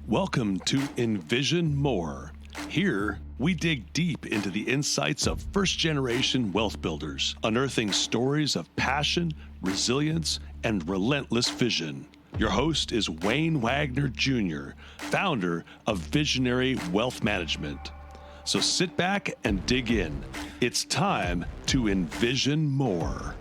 Welcome to Envision More. Here, we dig deep into the insights of first-generation wealth builders, unearthing stories of passion, resilience, and relentless vision. Your host is Wayne Wagner Jr., founder of Visionary Wealth Management. So sit back and dig in. It's time to envision more.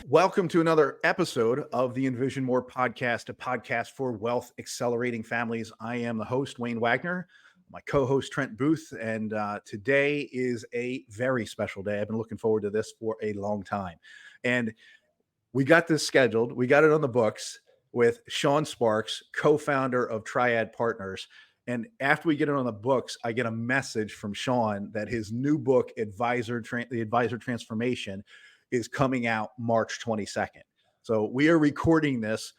Welcome to another episode of the Envision More podcast, a podcast for wealth accelerating families. I am the host, Wayne Wagner, my co-host, Trent Booth, and today is a very special day. I've been looking forward to this for a long time. And we got this scheduled. We got it on the books with Shawn Sparks, co-founder of Triad Partners. And after we get it on the books, I get a message from Shawn that his new book, The Advisor Transformation, is coming out March 22nd. So we are recording this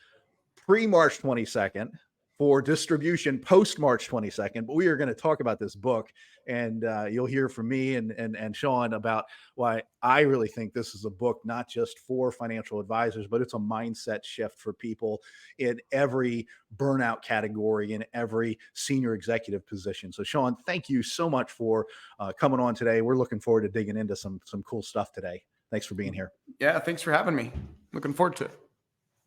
pre-March 22nd for distribution post-March 22nd, but we are going to talk about this book, and you'll hear from me and Shawn about why I really think this is a book not just for financial advisors, but it's a mindset shift for people in every burnout category, in every senior executive position. So Shawn, thank you so much for coming on today. We're looking forward to digging into some cool stuff today. Thanks for being here. Yeah, thanks for having me. Looking forward to it.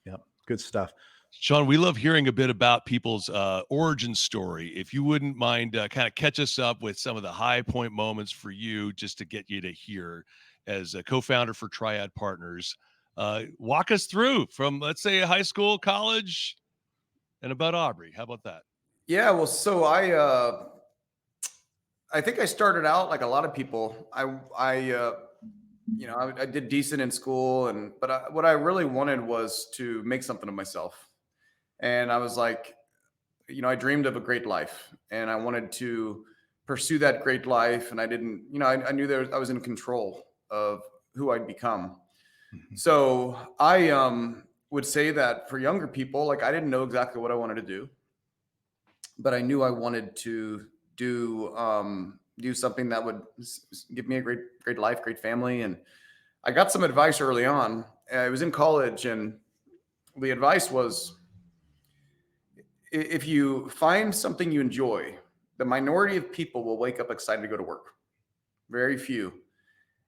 Yeah, good stuff. Shawn, we love hearing a bit about people's origin story. If you wouldn't mind kind of catch us up with some of the high point moments for you, just to get you to hear as a co-founder for Triad Partners. Walk us through from, let's say, high school, college, and about Aubrey. How about that? Yeah, well, so I think I started out like a lot of people. I did decent in school, but what I really wanted was to make something of myself. And I was like, I dreamed of a great life, and I wanted to pursue that great life. And I didn't, I knew I was in control of who I'd become. Mm-hmm. So I would say that for younger people, like I didn't know exactly what I wanted to do, but I knew I wanted to do something that would give me a great life, great family. And I got some advice early on. I was in college, and the advice was, if you find something you enjoy, the minority of people will wake up excited to go to work. Very few.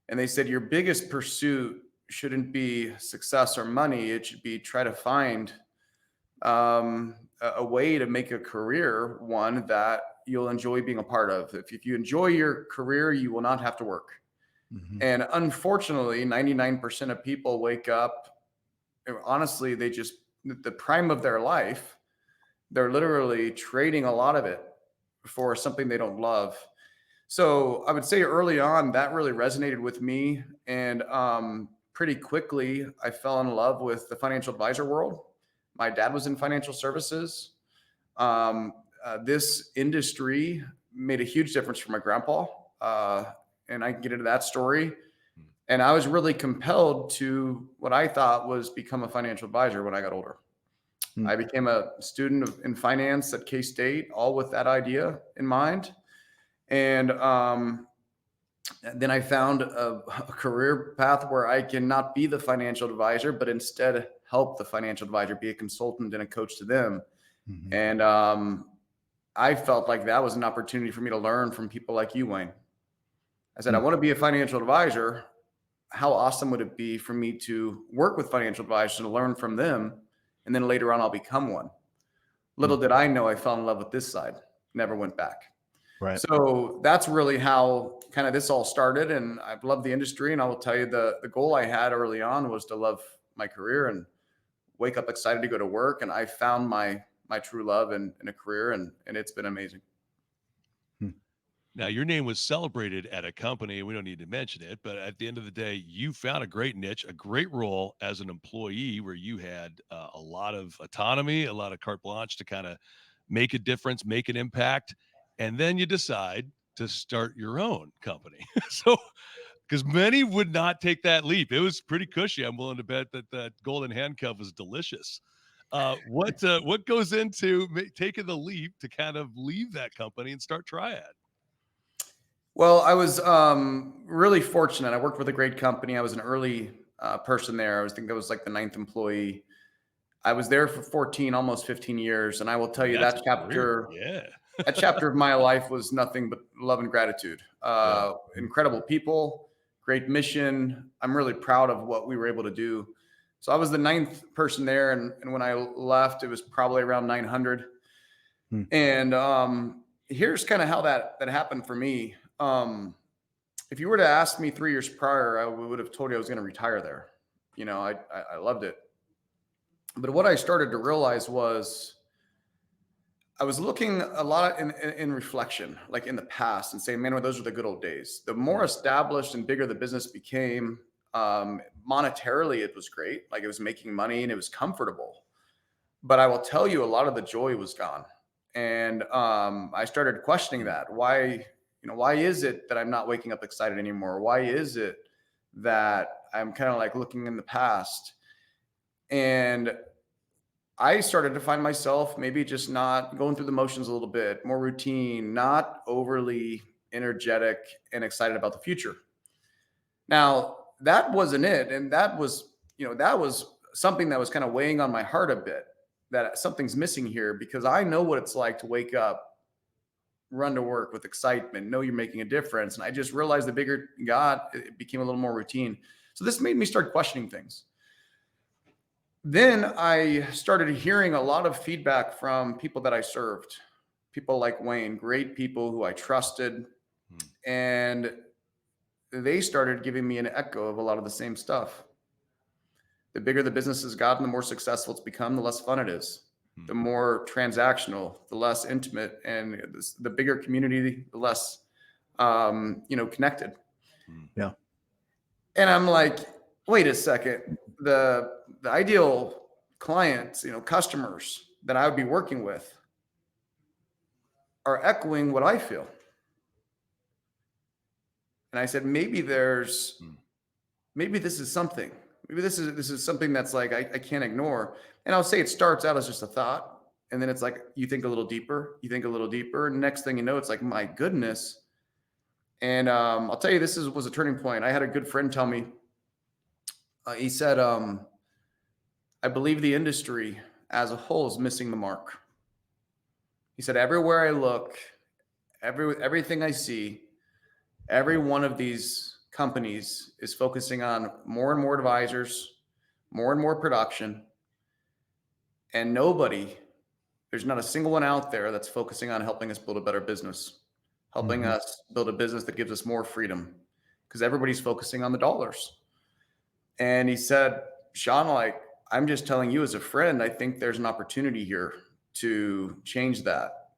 And they said your biggest pursuit shouldn't be success or money. It should be try to find a way to make a career, one that you'll enjoy being a part of. If you enjoy your career, you will not have to work. Mm-hmm. And unfortunately, 99% of people wake up, honestly, the prime of their life, they're literally trading a lot of it for something they don't love. So I would say early on, that really resonated with me. And pretty quickly, I fell in love with the financial advisor world. My dad was in financial services. This industry made a huge difference for my grandpa. And I can get into that story. And I was really compelled to what I thought was become a financial advisor when I got older. I became a student in finance at K-State, all with that idea in mind. And then I found a career path where I can not be the financial advisor, but instead help the financial advisor, be a consultant and a coach to them. Mm-hmm. And I felt like that was an opportunity for me to learn from people like you, Wayne. I said, I want to be a financial advisor. How awesome would it be for me to work with financial advisors and learn from them? And then later on, I'll become one. Little did I know, I fell in love with this side, never went back. Right. So that's really how kind of this all started. And I've loved the industry. And I will tell you the goal I had early on was to love my career and wake up excited to go to work. And I found my true love in a career, and it's been amazing. Now, your name was celebrated at a company. We don't need to mention it, but at the end of the day, you found a great niche, a great role as an employee where you had a lot of autonomy, a lot of carte blanche to kind of make a difference, make an impact. And then you decide to start your own company. So, because many would not take that leap. It was pretty cushy. I'm willing to bet that that golden handcuff was delicious. What goes into taking the leap to kind of leave that company and start Triad? Well, I was really fortunate. I worked with a great company. I was an early person there. I think that was like the 9th employee. I was there for 14, almost 15 years. And I will tell you That's that a career. chapter, Yeah. that chapter of my life was nothing but love and gratitude. Yeah. Incredible people, great mission. I'm really proud of what we were able to do. So I was the 9th person there. And when I left, it was probably around 900. Hmm. And here's kind of how that happened for me. If you were to ask me 3 years prior, I would have told you I was going to retire there. You know, I loved it. But what I started to realize was I was looking a lot in reflection, like in the past, and saying, man, those are the good old days. The more established and bigger the business became, monetarily, it was great. Like it was making money and it was comfortable. But I will tell you, a lot of the joy was gone. And I started questioning that. Why is it that I'm not waking up excited anymore? Why is it that I'm kind of like looking in the past? And I started to find myself maybe just not going through the motions a little bit, more routine, not overly energetic and excited about the future. Now, that wasn't it. And that was something that was kind of weighing on my heart a bit, that something's missing here, because I know what it's like to wake up, run to work with excitement, know you're making a difference. And I just realized the bigger got, it became a little more routine. So this made me start questioning things. Then I started hearing a lot of feedback from people that I served, people like Wayne, great people who I trusted. And they started giving me an echo of a lot of the same stuff. The bigger the business has gotten, the more successful it's become, the less fun it is. The more transactional, the less intimate, and the bigger community, the less, connected. Yeah. And I'm like, wait a second. The ideal clients, customers that I would be working with are echoing what I feel. And I said, maybe this is something. Maybe this is something that's like I can't ignore. And I'll say it starts out as just a thought, and then it's like you think a little deeper, and next thing you know, it's like, my goodness. And I'll tell you, this was a turning point. I had a good friend tell me. He said, "I believe the industry as a whole is missing the mark." He said, "Everywhere I look, everything I see, every one of these companies is focusing on more and more advisors, more and more production, and there's not a single one out there that's focusing on helping us build a better business, helping us build a business that gives us more freedom, because everybody's focusing on the dollars." And he said, "Shawn, like, I'm just telling you as a friend, I think there's an opportunity here to change that."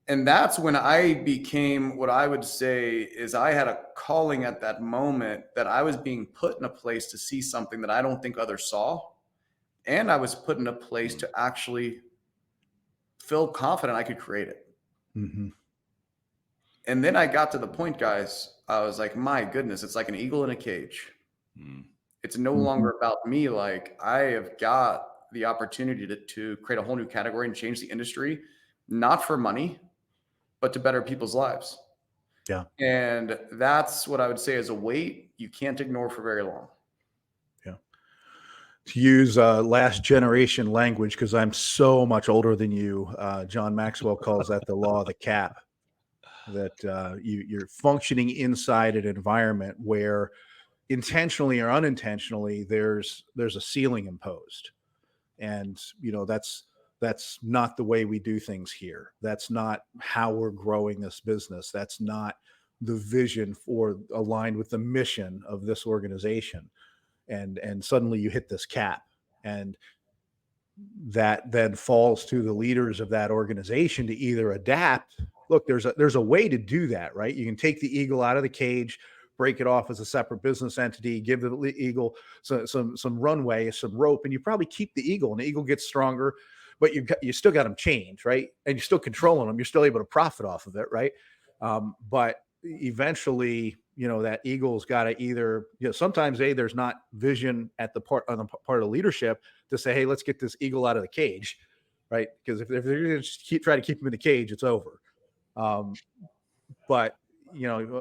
And that's when I became, what I would say is, I had a calling at that moment, that I was being put in a place to see something that I don't think others saw. And I was put in a place to actually feel confident I could create it. Mm-hmm. And then I got to the point, guys, I was like, my goodness, it's like an eagle in a cage. It's no longer about me. Like, I have got the opportunity to create a whole new category and change the industry, not for money, but to better people's lives. Yeah. And that's what I would say is a weight you can't ignore for very long. Yeah. To use last generation language, because I'm so much older than you, John Maxwell calls that the law of the cap. That you're functioning inside an environment where, intentionally or unintentionally, there's a ceiling imposed, and that's not the way we do things here. That's not how we're growing this business. That's not the vision for aligned with the mission of this organization. And suddenly you hit this cap, and that then falls to the leaders of that organization to either adapt. Look, there's a way to do that, right? You can take the eagle out of the cage, break it off as a separate business entity, give the eagle some runway, some rope, and you probably keep the eagle, and the eagle gets stronger, but you still got them chained, right? And you're still controlling them. You're still able to profit off of it, right? But eventually, that eagle's got to either, sometimes there's not vision on the part of leadership to say, hey, let's get this eagle out of the cage, right? Because if they're going to try to keep him in the cage, it's over. But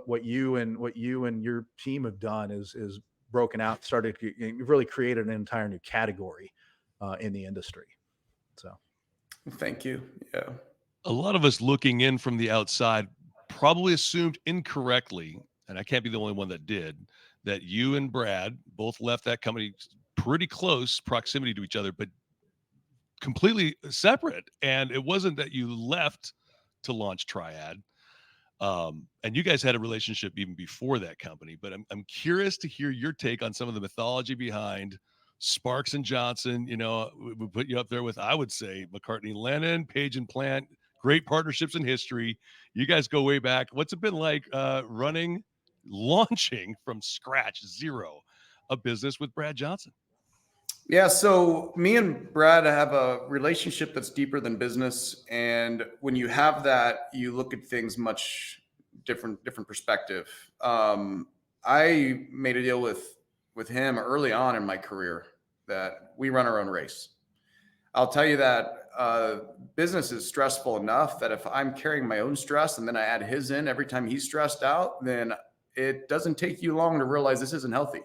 what you and your team have done is broken out, you've really created an entire new category in the industry. So, Thank you. Yeah. A lot of us looking in from the outside probably assumed incorrectly, and I can't be the only one that did, that you and Brad both left that company pretty close proximity to each other, but completely separate. And it wasn't that you left to launch Triad. And you guys had a relationship even before that company, but I'm curious to hear your take on some of the mythology behind Sparks and Johnson. You know, we put you up there with, I would say, McCartney, Lennon, Page and Plant, great partnerships in history. You guys go way back. What's it been like launching from scratch, zero, a business with Brad Johnson? Yeah, so me and Brad have a relationship that's deeper than business, and when you have that, you look at things much different perspective. I made a deal with him early on in my career that we run our own race. I'll tell you that business is stressful enough that if I'm carrying my own stress and then I add his in every time he's stressed out, then it doesn't take you long to realize this isn't healthy.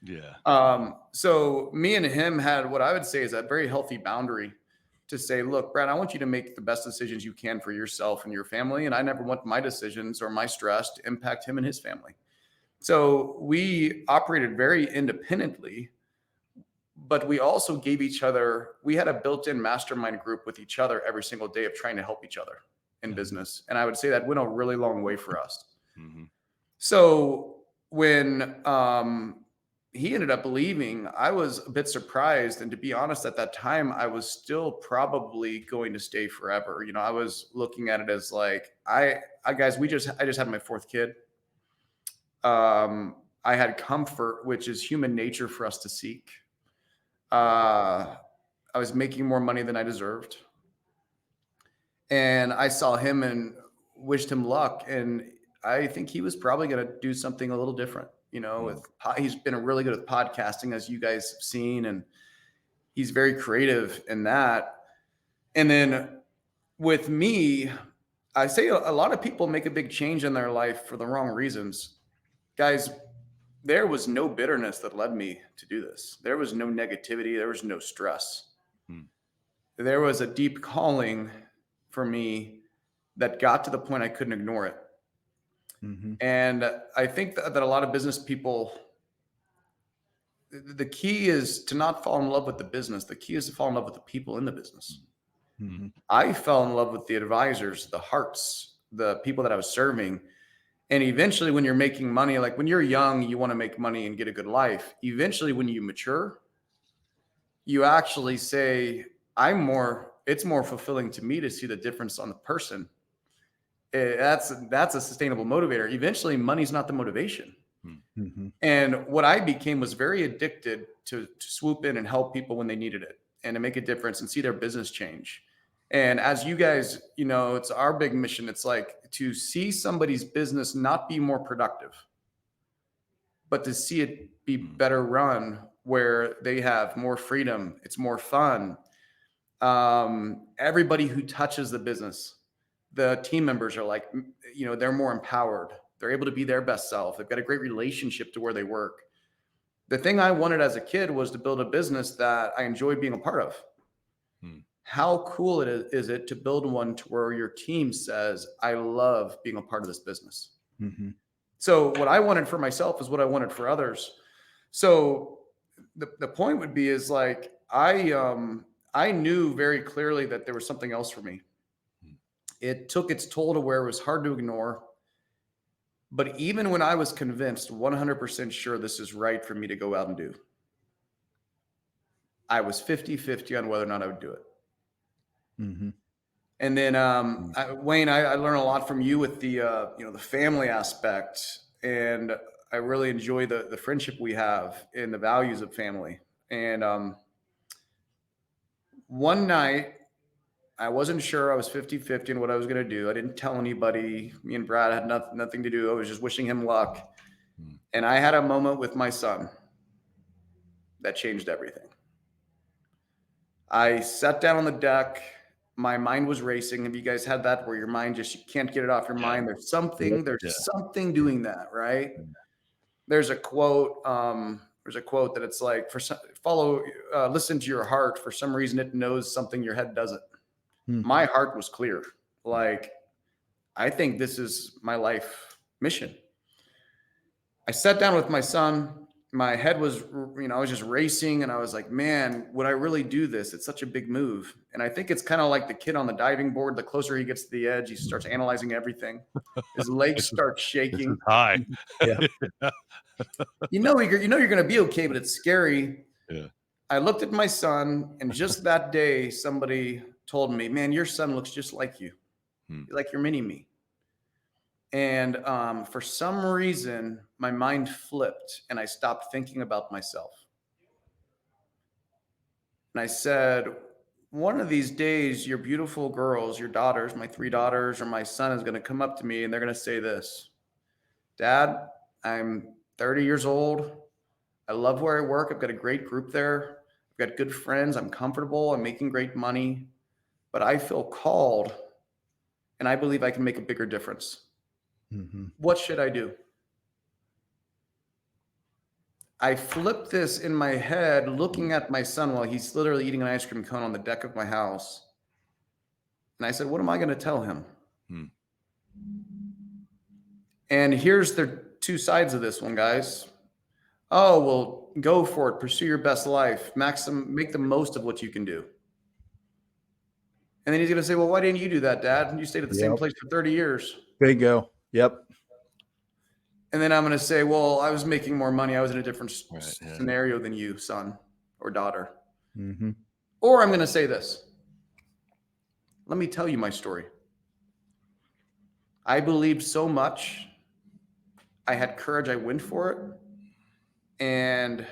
Yeah. So me and him had what I would say is a very healthy boundary to say, look, Brad, I want you to make the best decisions you can for yourself and your family. And I never want my decisions or my stress to impact him and his family. So we operated very independently, but we also gave each other, we had a built-in mastermind group with each other every single day of trying to help each other in business. And I would say that went a really long way for us. Mm-hmm. So when, he ended up leaving, I was a bit surprised. And to be honest, at that time, I was still probably going to stay forever. You know, I was looking at it as like, I guys, I just had my fourth kid. I had comfort, which is human nature for us to seek. I was making more money than I deserved. And I saw him and wished him luck. And I think he was probably going to do something a little different. You know, he's been really good with podcasting, as you guys have seen, and he's very creative in that. And then with me, I say a lot of people make a big change in their life for the wrong reasons. Guys, there was no bitterness that led me to do this. There was no negativity. There was no stress. There was a deep calling for me that got to the point I couldn't ignore it. Mm-hmm. And I think that a lot of business people, the key is to not fall in love with the business. The key is to fall in love with the people in the business. Mm-hmm. I fell in love with the advisors, the hearts, the people that I was serving. And eventually when you're making money, like when you're young, you want to make money and get a good life. Eventually when you mature, you actually say, it's more fulfilling to me to see the difference on the person. That's a sustainable motivator. Eventually money's not the motivation. Mm-hmm. And what I became was very addicted to swoop in and help people when they needed it and to make a difference and see their business change. And as you guys, you know, it's our big mission. It's like to see somebody's business not be more productive, but to see it be better run where they have more freedom. It's more fun. Everybody who touches the business, the team members are like, you know, they're more empowered. They're able to be their best self. They've got a great relationship to where they work. The thing I wanted as a kid was to build a business that I enjoyed being a part of. How cool is it to build one to where your team says, I love being a part of this business. Mm-hmm. So what I wanted for myself is what I wanted for others. So the point would be is like, I knew very clearly that there was something else for me. It took its toll to where it was hard to ignore. But even when I was convinced 100% sure this is right for me to go out and do, I was 50-50 on whether or not I would do it. Mm-hmm. And then, Wayne, I learned a lot from you with the family aspect, and I really enjoy the friendship we have and the values of family. And one night, I wasn't sure. I was 50-50 in what I was going to do. I didn't tell anybody. Me and Brad had nothing to do. I was just wishing him luck. And I had a moment with my son that changed everything. I sat down on the deck. My mind was racing. Have you guys had that where your mind you can't get it off your mind? There's something doing that, right? There's a quote there's a quote that it's like, listen to your heart. For some reason, it knows something your head doesn't. My heart was clear. Like, I think this is my life mission. I sat down with my son. My head was, I was just racing, and I was like, man, would I really do this? It's such a big move. And I think it's kind of like the kid on the diving board. The closer he gets to the edge, he starts analyzing everything. His legs start shaking. Hi. Yeah. You're going to be okay, but it's scary. Yeah. I looked at my son, and just that day, somebody told me, man, your son looks just like you. Like your mini me. And for some reason, my mind flipped and I stopped thinking about myself. And I said, one of these days, your beautiful girls, your daughters, my 3 daughters, or my son is going to come up to me and they're going to say this: Dad, I'm 30 years old. I love where I work. I've got a great group there. I've got good friends. I'm comfortable. I'm making great money. But I feel called, and I believe I can make a bigger difference. What should I do? I flipped this in my head, looking at my son while he's literally eating an ice cream cone on the deck of my house. And I said, what am I going to tell him? And here's the 2 sides of this one, guys. Oh, well, go for it. Pursue your best life. Make the most of what you can do. And then he's going to say, well, why didn't you do that, Dad? You stayed at the same place for 30 years. Bingo. Yep. And then I'm going to say, well, I was making more money. I was in a different scenario than you, son or daughter. Or I'm going to say this. Let me tell you my story. I believed so much. I had courage. I went for it. And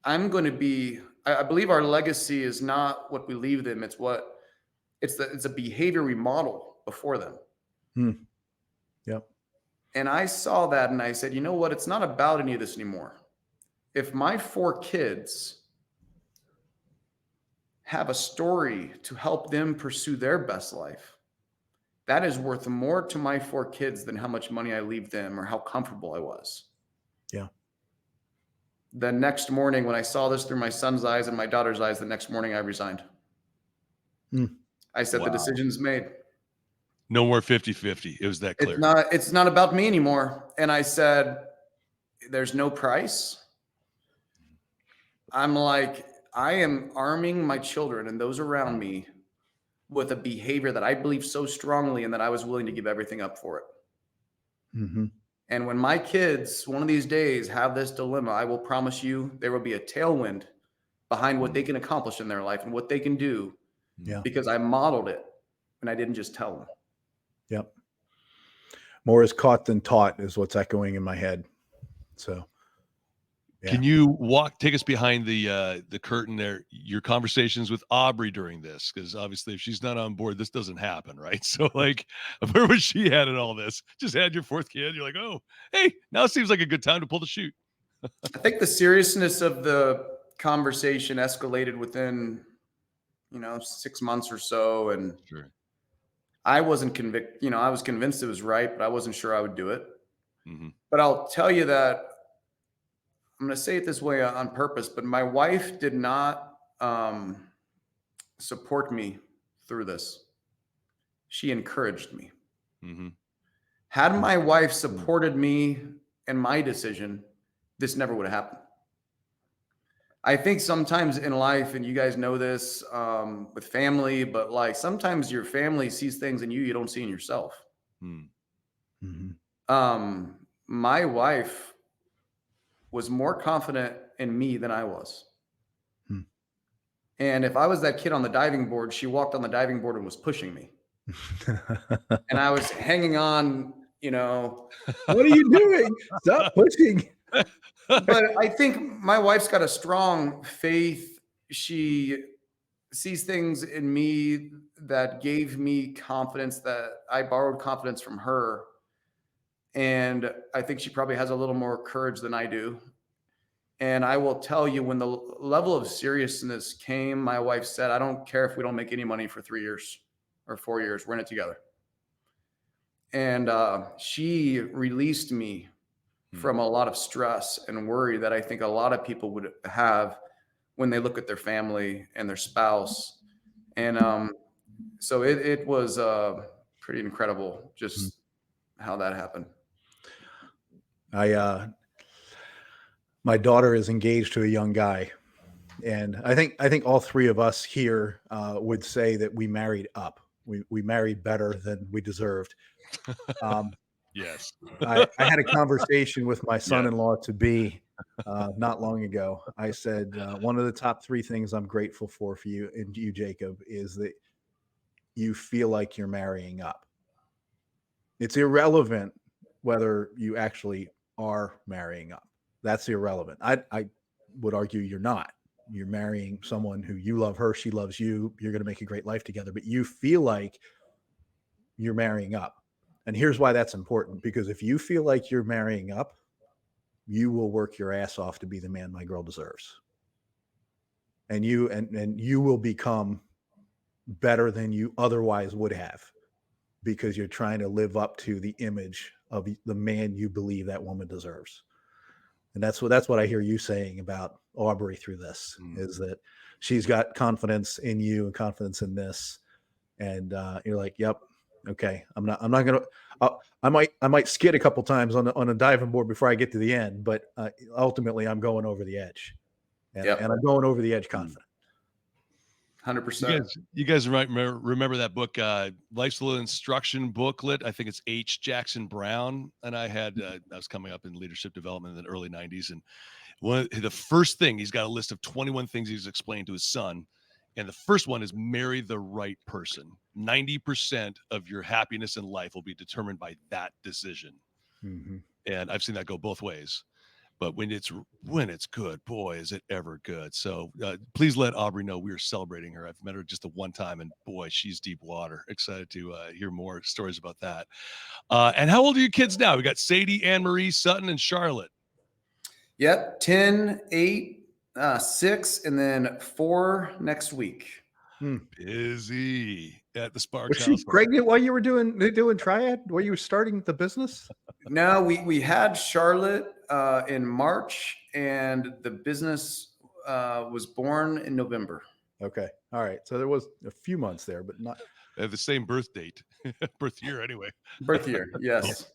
I believe our legacy is not what we leave them. It's a behavior we model before them. Yep. And I saw that and I said, you know what? It's not about any of this anymore. If my 4 kids have a story to help them pursue their best life, that is worth more to my 4 kids than how much money I leave them or how comfortable I was. Yeah. The next morning, when I saw this through my son's eyes and my daughter's eyes, the next morning I resigned. I said, the decision's made. No more 50-50. It was that clear. It's not about me anymore. And I said, there's no price. I'm like, I am arming my children and those around me with a behavior that I believe so strongly and that I was willing to give everything up for it. And when my kids, one of these days, have this dilemma, I will promise you there will be a tailwind behind what they can accomplish in their life and what they can do. Yeah. Because I modeled it and I didn't just tell them. Yep. More is caught than taught is what's echoing in my head. So, yeah. Can you take us behind the curtain there? Your conversations with Aubrey during this, because obviously if she's not on board, this doesn't happen, right? So, like, where was she at in all this? Just had your 4th kid. You're like, oh, hey, now it seems like a good time to pull the chute. I think the seriousness of the conversation escalated within, 6 months or so, and I wasn't convinced. I was convinced it was right, but I wasn't sure I would do it. But I'll tell you that I'm going to say it this way on purpose, but my wife did not support me through this. She encouraged me. Had my wife supported me and my decision, this never would have happened. I think sometimes in life, and you guys know this with family, but like sometimes your family sees things in you don't see in yourself. My wife was more confident in me than I was. And if I was that kid on the diving board, she walked on the diving board and was pushing me. And I was hanging on, what are you doing? Stop pushing. But I think my wife's got a strong faith. She sees things in me that gave me confidence, that I borrowed confidence from her. And I think she probably has a little more courage than I do. And I will tell you, when the level of seriousness came, my wife said, I don't care if we don't make any money for 3 years or 4 years. We're in it together. And she released me from a lot of stress and worry that I think a lot of people would have when they look at their family and their spouse. And so it was pretty incredible just how that happened. My daughter is engaged to a young guy, and I think all three of us here would say that we married up. We married better than we deserved. Yes. I had a conversation with my Yes. son-in-law to be not long ago. I said, one of the top three things I'm grateful for you and you, Jacob, is that you feel like you're marrying up. It's irrelevant whether you actually are marrying up. That's irrelevant. I would argue you're not. You're marrying someone who you love her, she loves you. You're going to make a great life together, but you feel like you're marrying up. And here's why that's important, because if you feel like you're marrying up, you will work your ass off to be the man my girl deserves. And you will become better than you otherwise would have, because you're trying to live up to the image of the man you believe that woman deserves. And that's what I hear you saying about Aubrey through this, is that she's got confidence in you and confidence in this. And you're like, yep, okay, I'm not gonna. I might skid a couple times on a diving board before I get to the end, but ultimately I'm going over the edge, and I'm going over the edge confident. 100%. You guys might remember that book, Life's a Little Instruction Booklet. I think it's H. Jackson Brown. And I was coming up in leadership development in the early 90s. And the first thing, he's got a list of 21 things he's explained to his son. And the first one is marry the right person. 90% of your happiness in life will be determined by that decision. Mm-hmm. And I've seen that go both ways. But when it's good, boy, is it ever good. So please let Aubrey know we are celebrating her. I've met her just the one time, and boy, she's deep water. Excited to hear more stories about that. And how old are your kids now? We got Sadie, Anne Marie, Sutton, and Charlotte. Yep, 10, 8, 6, and then 4 next week. Busy at the Sparks Was house. she pregnant while you were doing Triad? While you were starting the business? No, we had Charlotte in March, and the business was born in November. Okay, all right. So there was a few months there, but not. They have the same birth date, birth year anyway. Birth year, yes.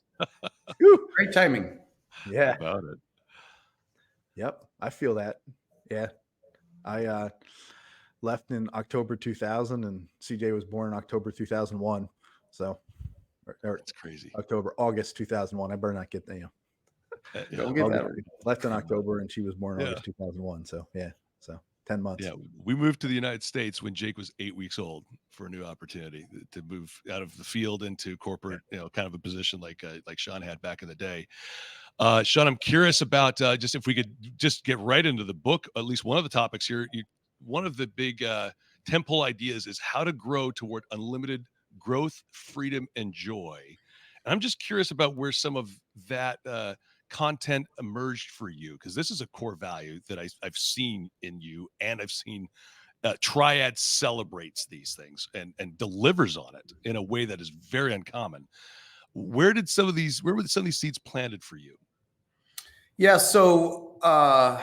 Great timing. Yeah. About it. Yep, I feel that. Yeah, I left in October 2000, and CJ was born in October 2001. So, it's crazy. August 2001. I better not get that. Don't get that. Left in October, and she was born in August 2001. So yeah, so 10 months. Yeah, we moved to the United States when Jake was 8 weeks old for a new opportunity to move out of the field into corporate, kind of a position like Shawn had back in the day. Shawn, I'm curious about just if we could just get right into the book, at least one of the topics here. One of the big temple ideas is how to grow toward unlimited growth, freedom, and joy. And I'm just curious about where some of that content emerged for you, because this is a core value that I've seen in you, and I've seen Triad celebrates these things and delivers on it in a way that is very uncommon. Where were some of these seeds planted for you? Yeah, so I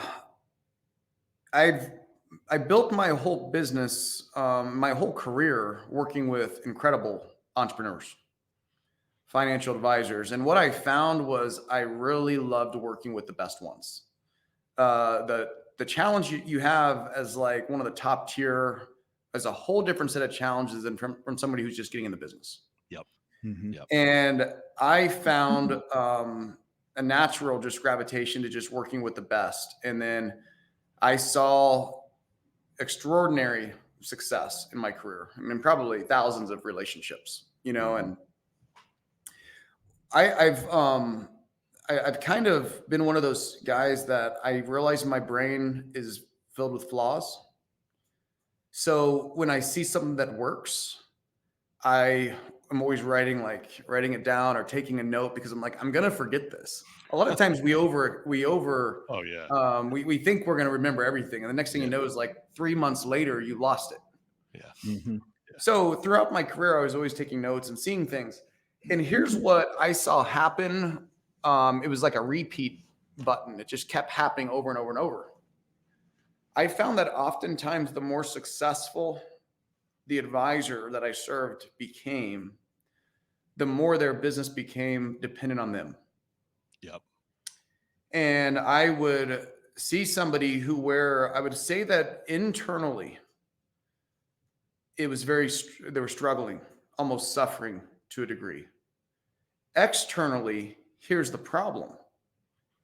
built my whole business, my whole career working with incredible entrepreneurs, financial advisors. And what I found was I really loved working with the best ones. The challenge you have as like one of the top tier is a whole different set of challenges than from somebody who's just getting in the business. Yep. Mm-hmm. Yep. And I found a natural just gravitation to just working with the best. And then I saw extraordinary success in my career. I mean, probably thousands of relationships, and I've kind of been one of those guys that I realize my brain is filled with flaws. So when I see something that works, I'm always writing it down or taking a note, because I'm like, I'm going to forget this. A lot of times we Oh yeah. We think we're going to remember everything. And the next thing you know is like 3 months later, you lost it. Yeah. Mm-hmm. So throughout my career, I was always taking notes and seeing things. And here's what I saw happen it was like a repeat button. It just kept happening over and over and over. I found that oftentimes the more successful the advisor that I served became, the more their business became dependent on them. Yep. And I would see somebody where I would say that internally, it was they were struggling, almost suffering to a degree. Externally, here's the problem.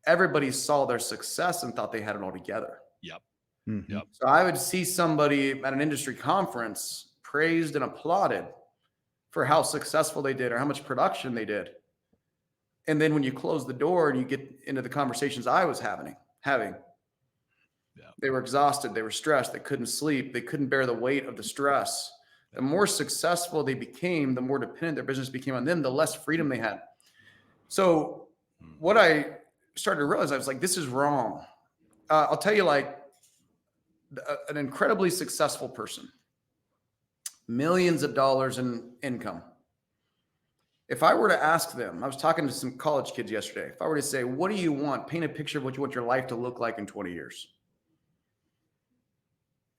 Everybody saw their success and thought they had it all together. Yep. Mm-hmm. Yep. So I would see somebody at an industry conference praised and applauded for how successful they did or how much production they did. And then when you close the door and you get into the conversations I was having, they were exhausted, they were stressed, they couldn't sleep, they couldn't bear the weight of the stress. The more successful they became, the more dependent their business became on them, the less freedom they had. So what I started to realize, I was like, this is wrong. I'll tell you, like, an incredibly successful person, millions of dollars in income. If I were to ask them, I was talking to some college kids yesterday. If I were to say, what do you want? Paint a picture of what you want your life to look like in 20 years.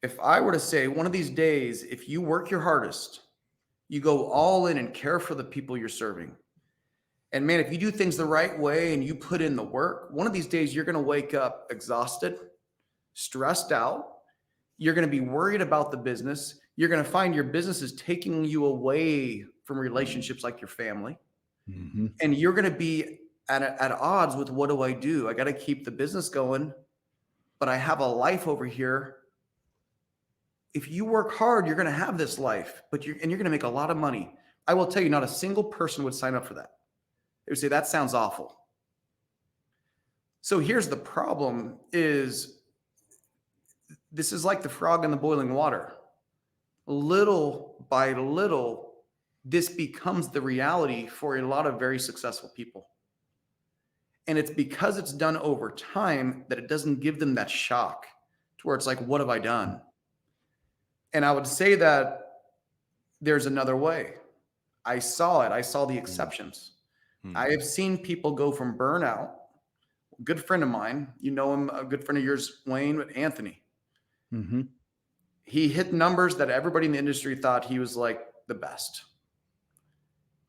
If I were to say one of these days, if you work your hardest, you go all in and care for the people you're serving. And man, if you do things the right way and you put in the work, one of these days you're going to wake up exhausted, stressed out. You're going to be worried about the business. You're going to find your business is taking you away from relationships like your family. Mm-hmm. And you're going to be at odds with, what do I do? I got to keep the business going, but I have a life over here. If you work hard, you're going to have this life, you're going to make a lot of money. I will tell you, not a single person would sign up for that. They would say, that sounds awful. So here's the problem is, this is like the frog in the boiling water. Little by little, this becomes the reality for a lot of very successful people. And it's because it's done over time that it doesn't give them that shock to where it's like, what have I done? And I would say that there's another way. I saw it. I saw the exceptions. I have seen people go from burnout. A good friend of mine, you know him, a good friend of yours, Wayne, Anthony. Mm-hmm. He hit numbers that everybody in the industry thought he was like the best.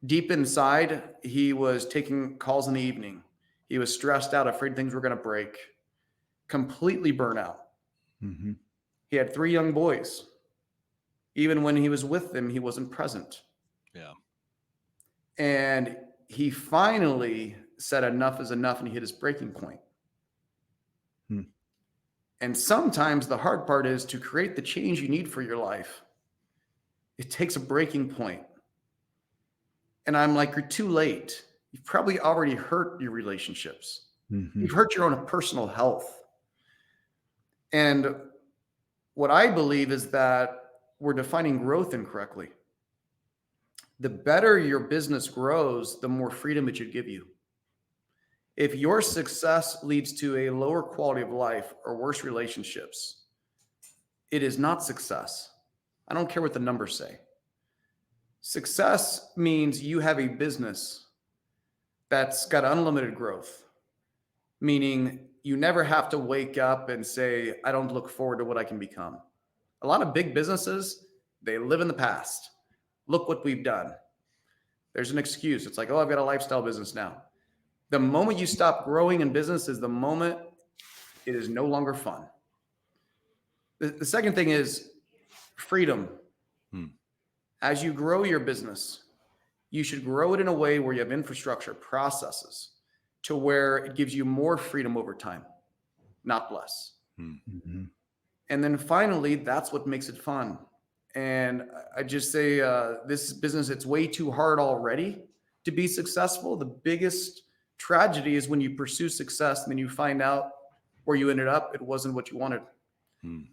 Deep inside, he was taking calls in the evening. He was stressed out, afraid things were going to break, completely burnout. Mm-hmm. He had 3 young boys. Even when he was with them, he wasn't present. Yeah. And he finally said enough is enough, and he hit his breaking point. And sometimes the hard part is to create the change you need for your life. It takes a breaking point. And I'm like, you're too late. You've probably already hurt your relationships. Mm-hmm. You've hurt your own personal health. And what I believe is that we're defining growth incorrectly. The better your business grows, the more freedom it should give you. If your success leads to a lower quality of life or worse relationships, it is not success. I don't care what the numbers say. Success means you have a business that's got unlimited growth, meaning you never have to wake up and say, I don't look forward to what I can become. A lot of big businesses, they live in the past. Look what we've done. There's an excuse. It's like, oh, I've got a lifestyle business now. The moment you stop growing in business is the moment it is no longer fun. The second thing is freedom. As you grow your business, you should grow it in a way where you have infrastructure, processes, to where it gives you more freedom over time, not less. Mm-hmm. And then finally, that's what makes it fun. And I just say this business, it's way too hard already to be successful. The biggest tragedy is when you pursue success and then you find out where you ended up, it wasn't what you wanted.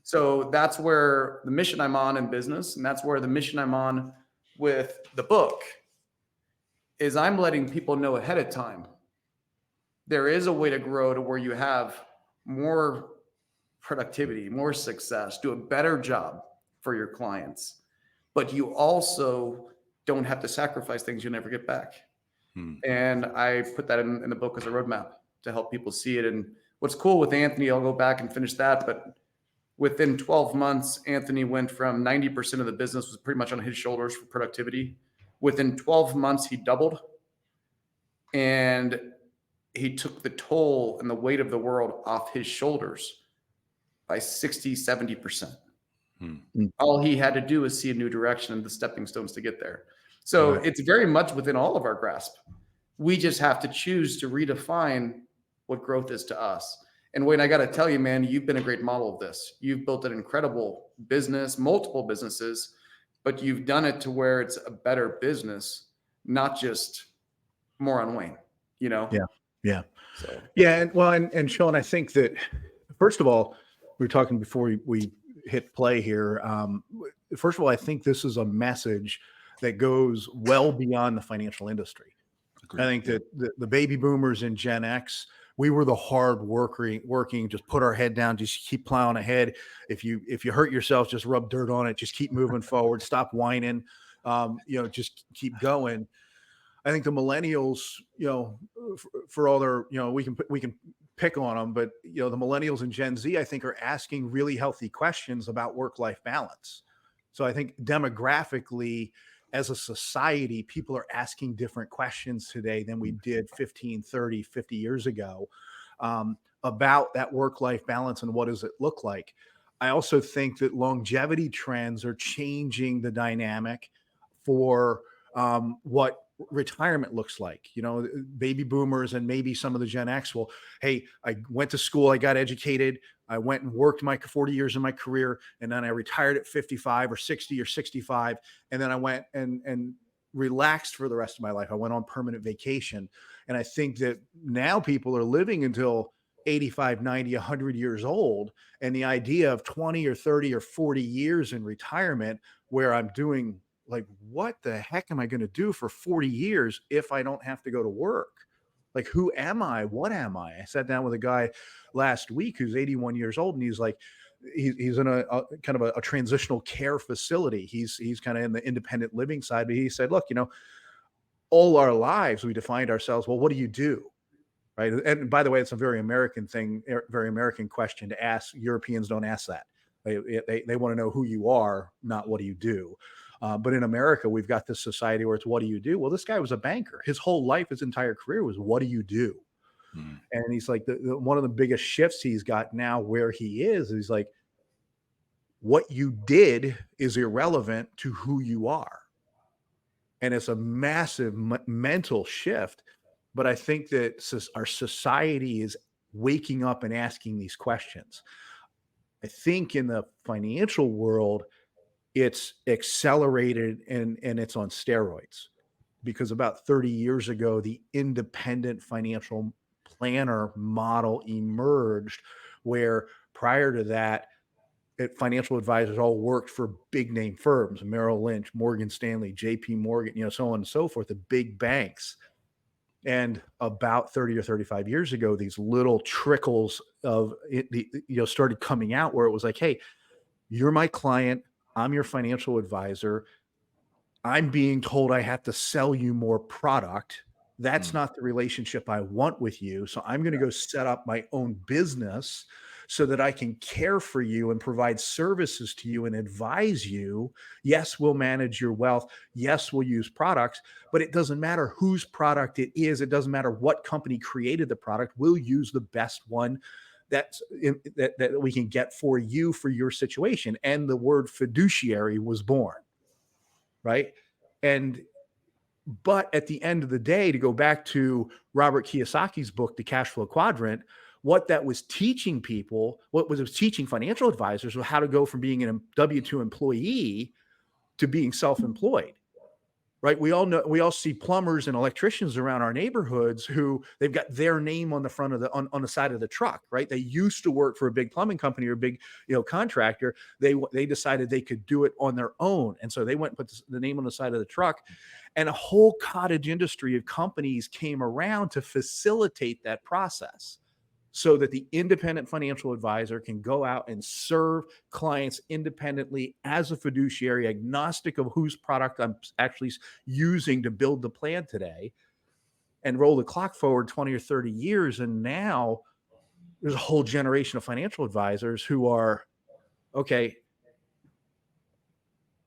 So that's where the mission I'm on in business, and that's where the mission I'm on with the book is, I'm letting people know ahead of time there is a way to grow to where you have more productivity, more success, do a better job for your clients, but you also don't have to sacrifice things you'll never get back. Hmm. And I put that in the book as a roadmap to help people see it. And what's cool with Anthony, I'll go back and finish that, but within 12 months, Anthony went from 90% of the business was pretty much on his shoulders for productivity. Within 12 months, he doubled, and he took the toll and the weight of the world off his shoulders by 60, 70%. Hmm. All he had to do was see a new direction and the stepping stones to get there. So Right. it's very much within all of our grasp. We just have to choose to redefine what growth is to us. And Wayne, I got to tell you, man, you've been a great model of this. You've built an incredible business, multiple businesses, but you've done it to where it's a better business, not just more on Wayne, you know? Yeah. Yeah. So, Yeah. And Sean, I think that, first of all, we were talking before we hit play here. First of all, I think this is a message that goes well beyond the financial industry. Agreed. I think that the baby boomers and Gen X, we were the hard working, just put our head down, just keep plowing ahead. If you hurt yourself, just rub dirt on it, just keep moving forward, stop whining, just keep going. I think the millennials, for all their, we can pick on them, but the millennials and Gen Z, I think, are asking really healthy questions about work-life balance. So I think demographically, as a society, people are asking different questions today than we did 15, 30, 50 years ago, about that work-life balance and what does it look like. I also think that longevity trends are changing the dynamic for what retirement looks like. Baby boomers and maybe some of the Gen X will, hey, I went to school, I got educated, I went and worked my 40 years of my career, and then I retired at 55 or 60 or 65, and then I went and relaxed for the rest of my life. I went on permanent vacation. And I think that now people are living until 85, 90, 100 years old. And the idea of 20 or 30 or 40 years in retirement where I'm doing, like, what the heck am I going to do for 40 years if I don't have to go to work? Like, who am I? What am I? I sat down with a guy last week who's 81 years old, and he's like, he's in a kind of a transitional care facility. He's kind of in the independent living side, but he said, look, all our lives we defined ourselves. Well, what do you do? Right. And by the way, it's a very American thing, very American question to ask. Europeans don't ask that. They want to know who you are, not what do you do. But in America, we've got this society where it's what do you do? Well, this guy was a banker. His whole life, his entire career was what do you do? Hmm. And he's like, one of the biggest shifts he's got now where he is, he's like, what you did is irrelevant to who you are. And it's a massive mental shift. But I think that our society is waking up and asking these questions. I think in the financial world, it's accelerated and it's on steroids, because about 30 years ago, the independent financial planner model emerged, where prior to that, financial advisors all worked for big name firms, Merrill Lynch, Morgan Stanley, JP Morgan, so on and so forth, the big banks. And about 30 or 35 years ago, these little trickles of it, started coming out where it was like, hey, you're my client, I'm your financial advisor, I'm being told I have to sell you more product. That's not the relationship I want with you. So I'm going to go set up my own business so that I can care for you and provide services to you and advise you. Yes, we'll manage your wealth. Yes, we'll use products, but it doesn't matter whose product it is. It doesn't matter what company created the product. We'll use the best one that we can get for you, for your situation. And the word fiduciary was born. Right. But at the end of the day, to go back to Robert Kiyosaki's book, The Cash Flow Quadrant, what that was teaching people, what was teaching financial advisors, was how to go from being a W-2 employee to being self-employed. Right. We all see plumbers and electricians around our neighborhoods who they've got their name on the front of on the side of the truck. Right. They used to work for a big plumbing company or a big, contractor. They decided they could do it on their own. And so they went and put the name on the side of the truck, and a whole cottage industry of companies came around to facilitate that process, so that the independent financial advisor can go out and serve clients independently as a fiduciary, agnostic of whose product I'm actually using to build the plan today. and roll the clock forward 20 or 30 years. And now there's a whole generation of financial advisors who are, okay,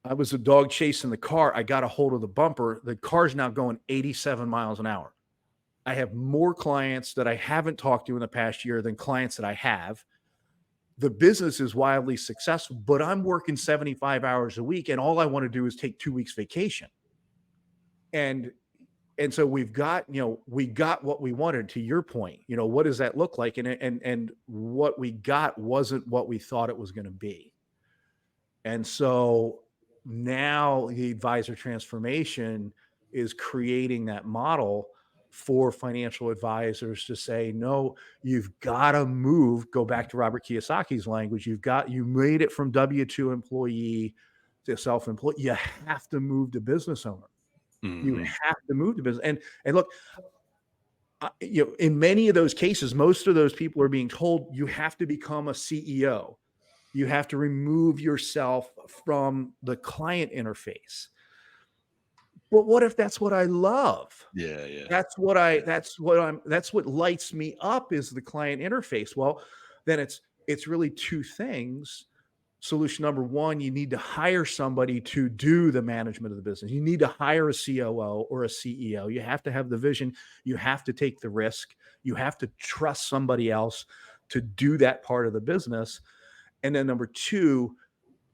I was a dog chasing the car. I got a hold of the bumper. The car's now going 87 miles an hour. I have more clients that I haven't talked to in the past year than clients that I have. The business is wildly successful, but I'm working 75 hours a week, and all I want to do is take 2 weeks vacation. And so we got what we wanted. To your point, what does that look like? And what we got wasn't what we thought it was going to be. And so now the advisor transformation is creating that model for financial advisors to say, no, you've got to move, go back to Robert Kiyosaki's language. You made it from W-2 employee to self-employed. You have to move to business owner. You have to move to business. And look, in many of those cases, most of those people are being told you have to become a CEO. You have to remove yourself from the client interface. But what if that's what I love? Yeah, yeah. That's what lights me up is the client interface. Well, then it's really two things. Solution number one, you need to hire somebody to do the management of the business. You need to hire a COO or a CEO. You have to have the vision. You have to take the risk. You have to trust somebody else to do that part of the business. And then number two,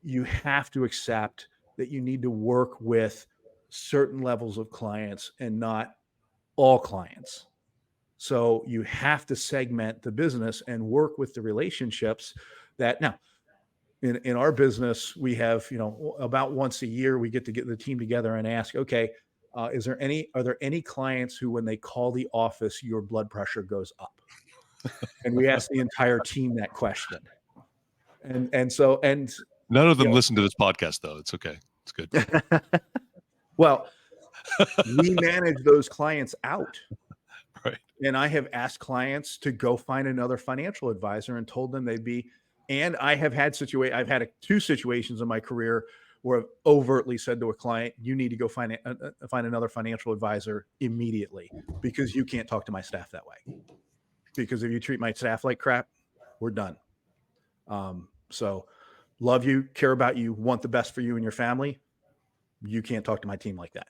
you have to accept that you need to work with certain levels of clients and not all clients. So you have to segment the business and work with the relationships that now in our business, we have, about once a year, we get the team together and ask, okay, are there any clients who, when they call the office, your blood pressure goes up? And we ask the entire team that question. And so none of them listen to this podcast, though. It's okay. It's good. Well, we manage those clients out. Right. And I have asked clients to go find another financial advisor and told them they'd be. And I have had I've had two situations in my career where I've overtly said to a client, you need to go find another financial advisor immediately because you can't talk to my staff that way. Because if you treat my staff like crap, we're done. So love you, care about you, want the best for you and your family. You can't talk to my team like that.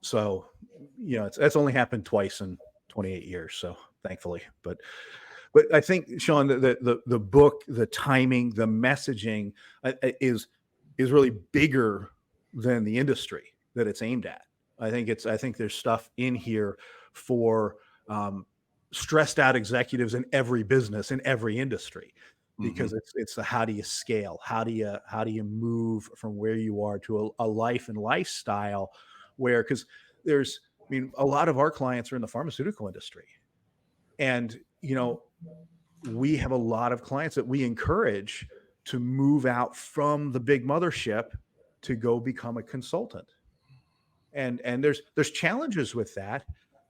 So, that's only happened twice in 28 years. So thankfully, but I think, Shawn, the book, the timing, the messaging is really bigger than the industry that it's aimed at. I think there's stuff in here for stressed out executives in every business, in every industry, because it's the how do you scale, how do you move from where you are to a life and lifestyle where, because a lot of our clients are in the pharmaceutical industry, and we have a lot of clients that we encourage to move out from the big mothership to go become a consultant. And there's challenges with that,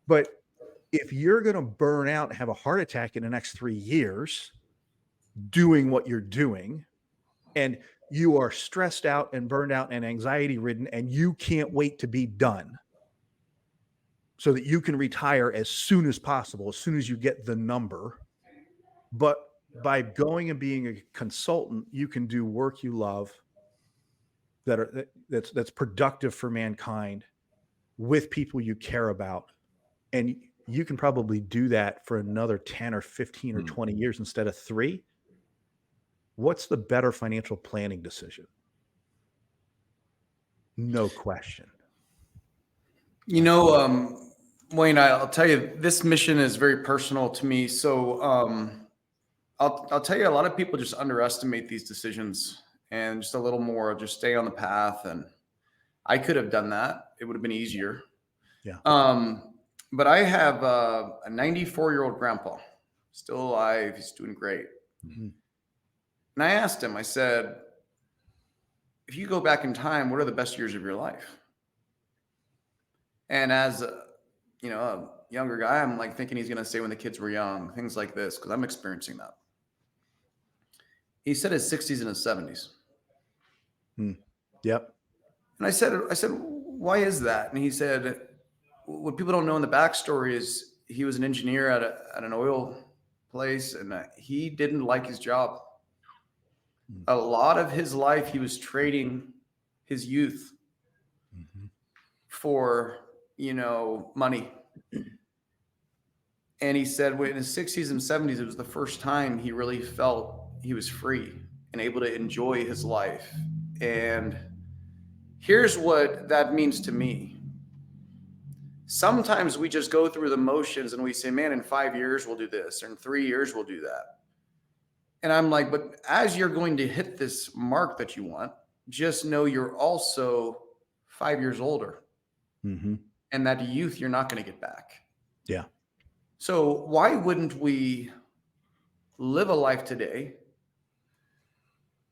but if you're going to burn out and have a heart attack in the next 3 years doing what you're doing, and you are stressed out and burned out and anxiety ridden, and you can't wait to be done so that you can retire as soon as possible, as soon as you get the number. But by going and being a consultant, you can do work you love that's productive for mankind with people you care about. And you can probably do that for another 10 or 15 or 20 years instead of 3. What's the better financial planning decision? No question. Wayne, I'll tell you, this mission is very personal to me. So I'll tell you, a lot of people just underestimate these decisions and just a little more, just stay on the path. And I could have done that. It would have been easier. Yeah. But I have a 94-year-old grandpa, still alive. He's doing great. Mm-hmm. And I asked him, I said, if you go back in time, what are the best years of your life? And as a younger guy, I'm like thinking he's going to say when the kids were young, things like this, because I'm experiencing that. He said his 60s and his 70s. Yep. And I said, why is that? And he said, what people don't know in the backstory is he was an engineer at an oil place, and he didn't like his job. A lot of his life, he was trading his youth for, money. And he said in his 60s and 70s, it was the first time he really felt he was free and able to enjoy his life. And here's what that means to me. Sometimes we just go through the motions and we say, man, in 5 years, we'll do this, or in 3 years, we'll do that. And I'm like, but as you're going to hit this mark that you want, just know you're also 5 years older. And that youth, you're not going to get back. Yeah. So why wouldn't we live a life today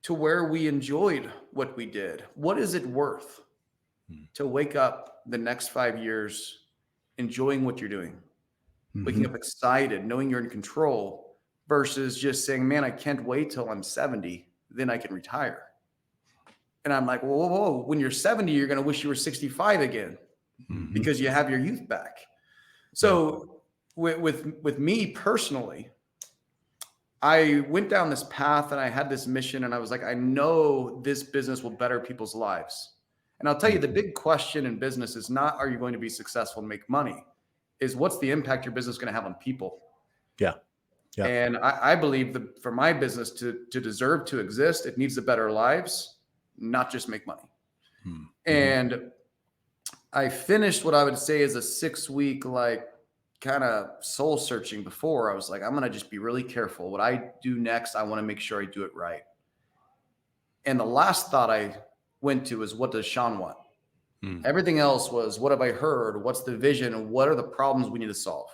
to where we enjoyed what we did? What is it worth to wake up the next 5 years enjoying what you're doing, waking up excited, knowing you're in control, versus just saying, man, I can't wait till I'm 70, then I can retire. And I'm like, whoa. When you're 70, you're going to wish you were 65 again because you have your youth back. So with me personally, I went down this path and I had this mission, and I was like, I know this business will better people's lives. And I'll tell you, the big question in business is not, are you going to be successful and make money? Is what's the impact your business is going to have on people? Yeah. Yeah. And I believe that for my business to deserve to exist, it needs to better lives, not just make money. And I finished what I would say is a 6-week, kind of soul searching before. I was like, I'm going to just be really careful. What I do next, I want to make sure I do it right. And the last thought I went to is, what does Shawn want? Everything else was, what have I heard? What's the vision? And what are the problems we need to solve?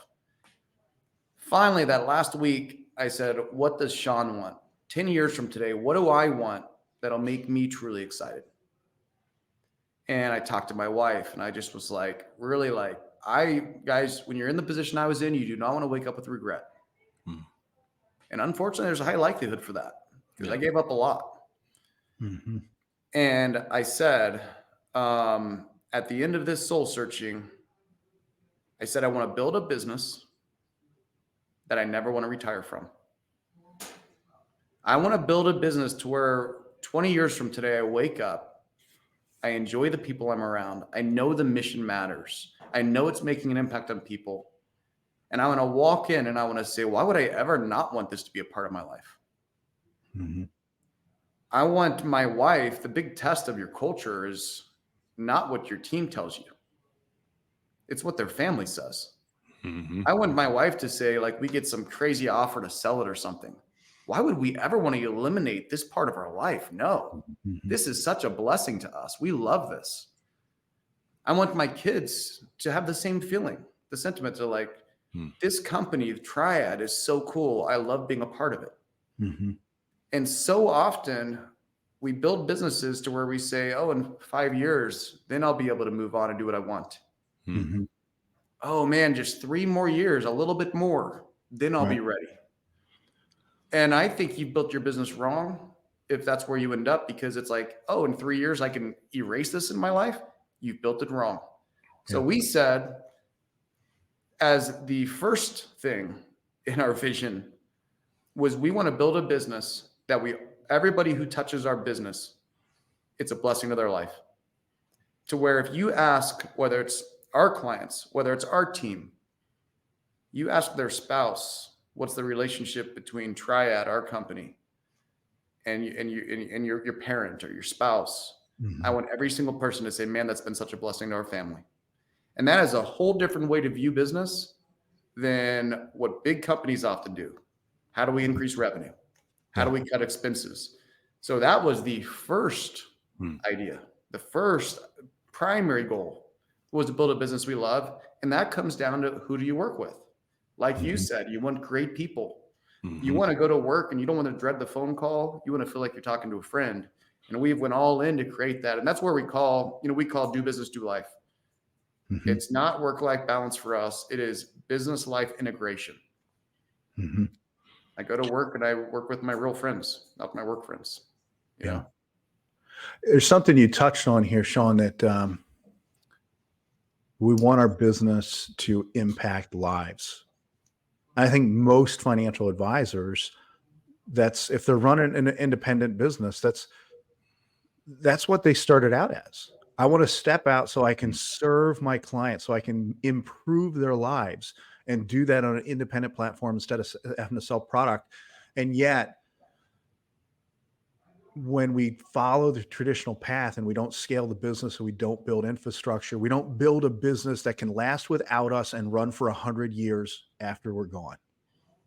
Finally, that last week, I said, what does Shawn want? 10 years from today, what do I want that'll make me truly excited? And I talked to my wife, and I just was like, really guys, when you're in the position I was in, you do not want to wake up with regret. And unfortunately, there's a high likelihood for that because I gave up a lot. And I said, at the end of this soul searching, I said, I want to build a business that I never want to retire from. I want to build a business to where 20 years from today, I wake up, I enjoy the people I'm around. I know the mission matters. I know it's making an impact on people. And I want to walk in and I want to say, why would I ever not want this to be a part of my life? I want my wife, the big test of your culture is not what your team tells you. It's what their family says. I want my wife to say, we get some crazy offer to sell it or something. Why would we ever want to eliminate this part of our life? No, this is such a blessing to us. We love this. I want my kids to have the same feeling, the sentiment to this company, Triad, is so cool. I love being a part of it. And so often we build businesses to where we say, oh, in 5 years, then I'll be able to move on and do what I want. Oh man, just 3 more years, a little bit more, then I'll be ready. And I think you built your business wrong if that's where you end up, because it's like, oh, in 3 years, I can erase this in my life. You've built it wrong. So we said, as the first thing in our vision was, we want to build a business that everybody who touches our business, it's a blessing to their life. To where if you ask, whether it's our clients, whether it's our team, you ask their spouse, what's the relationship between Triad, our company, and your parent or your spouse? I want every single person to say, man, that's been such a blessing to our family. And that is a whole different way to view business than what big companies often do. How do we increase revenue? How do we cut expenses? So that was the first idea. The first primary goal was to build a business we love. And that comes down to, who do you work with? Like you said, you want great people. You want to go to work and you don't want to dread the phone call. You want to feel like you're talking to a friend. And we went all in to create that. And that's where we call do business, do life. It's not work-life balance for us. It is business life integration. I go to work and I work with my real friends, not my work friends. You know? There's something you touched on here, Shawn, that We want our business to impact lives. I think most financial advisors, that's if they're running an independent business, that's what they started out as. I want to step out so I can serve my clients, so I can improve their lives and do that on an independent platform instead of having to sell product. And yet, when we follow the traditional path and we don't scale the business and we don't build infrastructure, we don't build a business that can last without us and run for 100 years after we're gone.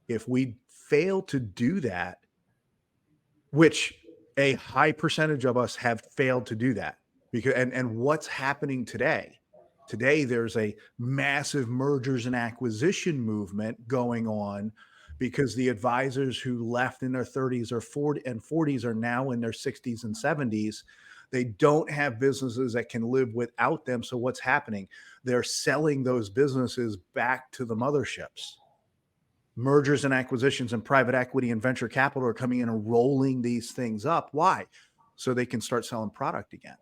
If we fail to do that, which a high percentage of us have failed to do that, because and what's happening today? Today, there's a massive mergers and acquisition movement going on because the advisors who left in their 30s or 40s are now in their 60s and 70s. They don't have businesses that can live without them. So what's happening? They're selling those businesses back to the motherships. Mergers and acquisitions and private equity and venture capital are coming in and rolling these things up. Why? So they can start selling product again.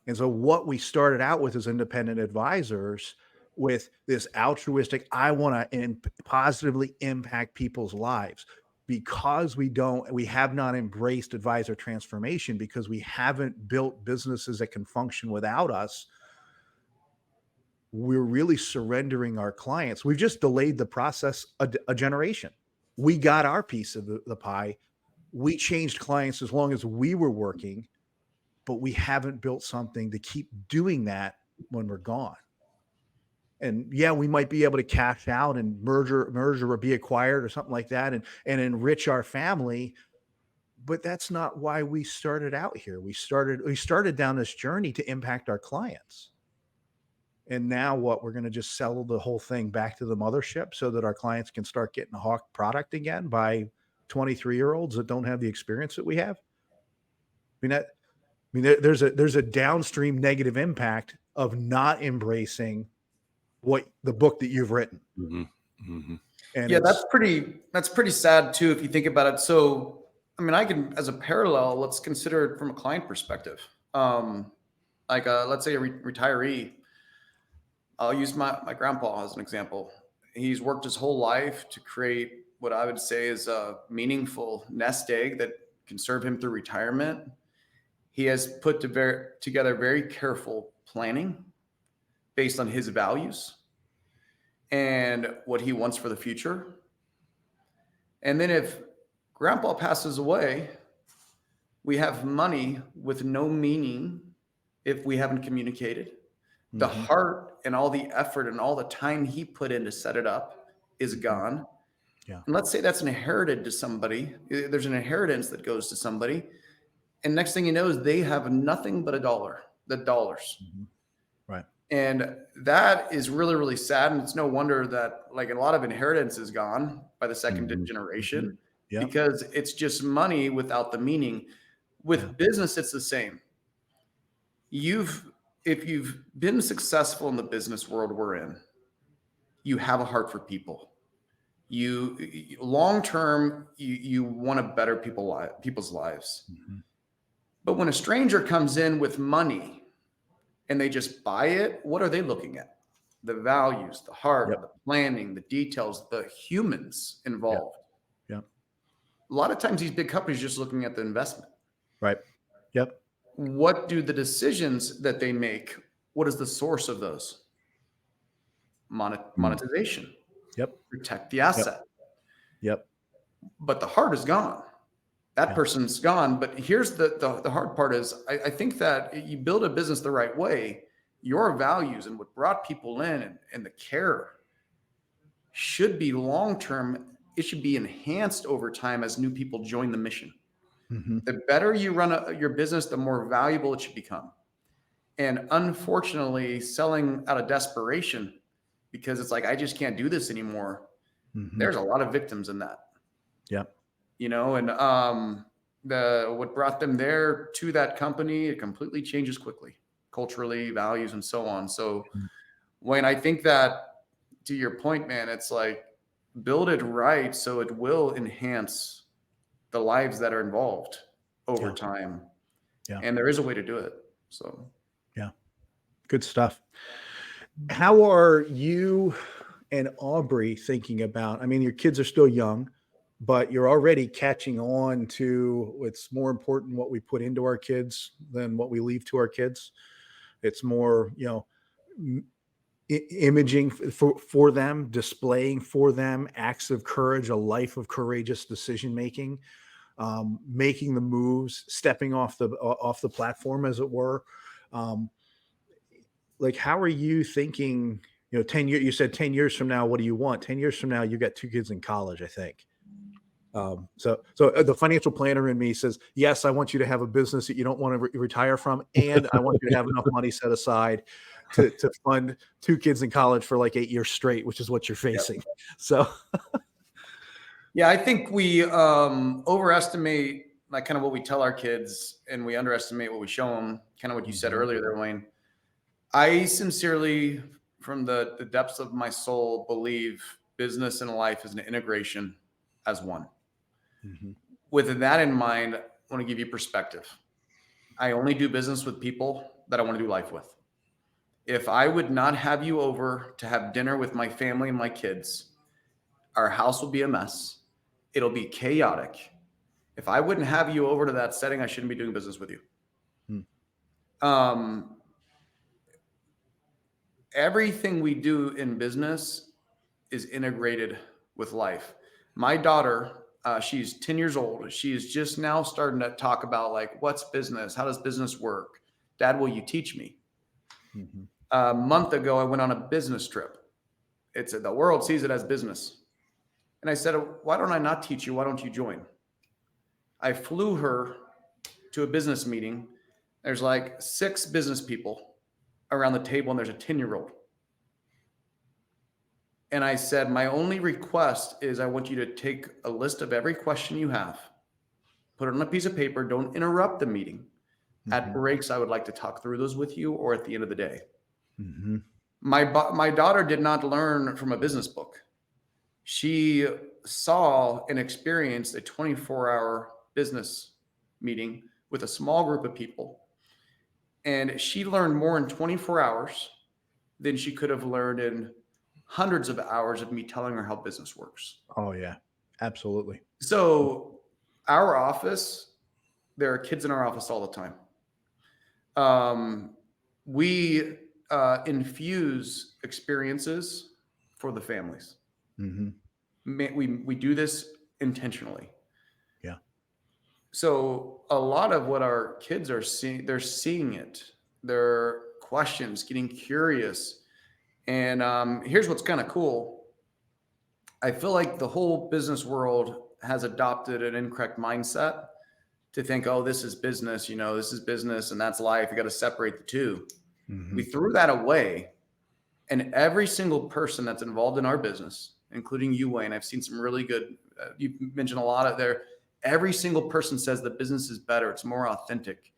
And so what we started out with as independent advisors, with this altruistic, I want to positively impact people's lives, because we have not embraced advisor transformation, because we haven't built businesses that can function without us. We're really surrendering our clients. We've just delayed the process a generation. We got our piece of the pie. We changed clients as long as we were working, but we haven't built something to keep doing that when we're gone. And yeah, we might be able to cash out and merger or be acquired or something like that and enrich our family. But that's not why we started out here. We started down this journey to impact our clients. And now what? We're going to just sell the whole thing back to the mothership so that our clients can start getting a hawk product again by 23-year-olds that don't have the experience that we have. There's a downstream negative impact of not embracing what the book that you've written. Mm-hmm. Mm-hmm. And yeah, that's pretty sad too, if you think about it. So, I mean, I can, as a parallel, let's consider it from a client perspective. Let's say a retiree. I'll use my grandpa as an example. He's worked his whole life to create what I would say is a meaningful nest egg that can serve him through retirement. He has put together very careful planning based on his values and what he wants for the future. And then if grandpa passes away, we have money with no meaning if we haven't communicated. The heart and all the effort and all the time he put in to set it up is gone. Yeah. And let's say that's inherited to somebody. There's an inheritance that goes to somebody. And next thing you know is they have nothing but the dollars. Right. And that is really, really sad. And it's no wonder that like a lot of inheritance is gone by the second generation because it's just money without the meaning. With business, it's the same. If you've been successful in the business world we're in, you have a heart for people. You long-term, you want to better people's lives. But when a stranger comes in with money and they just buy it, what are they looking at? The values, the heart, the planning, the details, the humans involved. Yeah. A lot of times these big companies are just looking at the investment. Right. Yep. What do the decisions that they make? What is the source of those? Monetization. Yep. Protect the asset. Yep. But the heart is gone. That person's gone. But here's the hard part is I think that you build a business the right way, your values and what brought people in and the care should be long-term. It should be enhanced over time as new people join the mission. The better you run your business, the more valuable it should become. And unfortunately, selling out of desperation because it's like, I just can't do this anymore. There's a lot of victims in that. Yeah. You know, and what brought them there to that company, it completely changes quickly, culturally, values, and so on. So when I think that, to your point, man, it's like build it right so it will enhance the lives that are involved over time. And there is a way to do it. So Good stuff. How are you and Aubrey thinking about, I mean, your kids are still young, but you're already catching on to it's more important what we put into our kids than what we leave to our kids. It's more, imaging for them, displaying for them acts of courage, a life of courageous decision making, making the moves, stepping off the platform, as it were. Um, like, how are you thinking? 10 years. You said 10 years from now, what do you want? 10 years from now, you got two kids in college, I think. So the financial planner in me says, yes, I want you to have a business that you don't want to retire from, and I want you to have enough money set aside to fund two kids in college for like 8 years straight, which is what you're facing. Yep. So, yeah, I think we overestimate like kind of what we tell our kids, and we underestimate what we show them. Kind of what you said earlier there, Wayne. I sincerely, from the depths of my soul, believe business and life is an integration as one. Mm-hmm. With that in mind, I want to give you perspective. I only do business with people that I want to do life with. If I would not have you over to have dinner with my family and my kids, our house will be a mess. It'll be chaotic. If I wouldn't have you over to that setting, I shouldn't be doing business with you. Everything we do in business is integrated with life. My daughter, she's 10 years old. She's just now starting to talk about like, what's business? How does business work? Dad, will you teach me? Mm-hmm. A month ago, I went on a business trip. The world sees it as business. And I said, why don't I not teach you? Why don't you join? I flew her to a business meeting. There's like 6 business people around the table, and there's a 10-year-old. And I said, my only request is I want you to take a list of every question you have, put it on a piece of paper. Don't interrupt the meeting. Mm-hmm. At breaks, I would like to talk through those with you, or at the end of the day. Mm-hmm. My daughter did not learn from a business book. She saw and experienced a 24-hour business meeting with a small group of people. And she learned more in 24 hours than she could have learned in hundreds of hours of me telling her how business works. Oh, yeah, absolutely. So our office, there are kids in our office all the time. We infuse experiences for the families. Mm-hmm. We do this intentionally. Yeah. So a lot of what our kids are seeing, they're seeing it. They're questions, getting curious. And here's what's kind of cool. I feel like the whole business world has adopted an incorrect mindset to think, oh, this is business, this is business and that's life. You got to separate the two. Mm-hmm. We threw that away. And every single person that's involved in our business, including you, Wayne, I've seen some really good, you mentioned a lot of there. Every single person says the business is better. It's more authentic.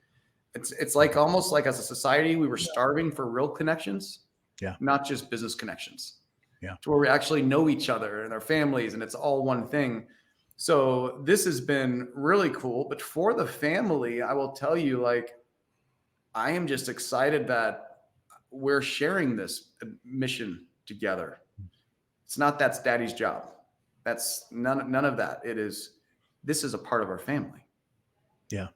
It's like almost like as a society, we were starving for real connections, not just business connections. Yeah. To where we actually know each other and our families, and it's all one thing. So this has been really cool. But for the family, I will tell you, like, I am just excited that we're sharing this mission together. It's not that's daddy's job. That's none of that. This is a part of our family. Yeah.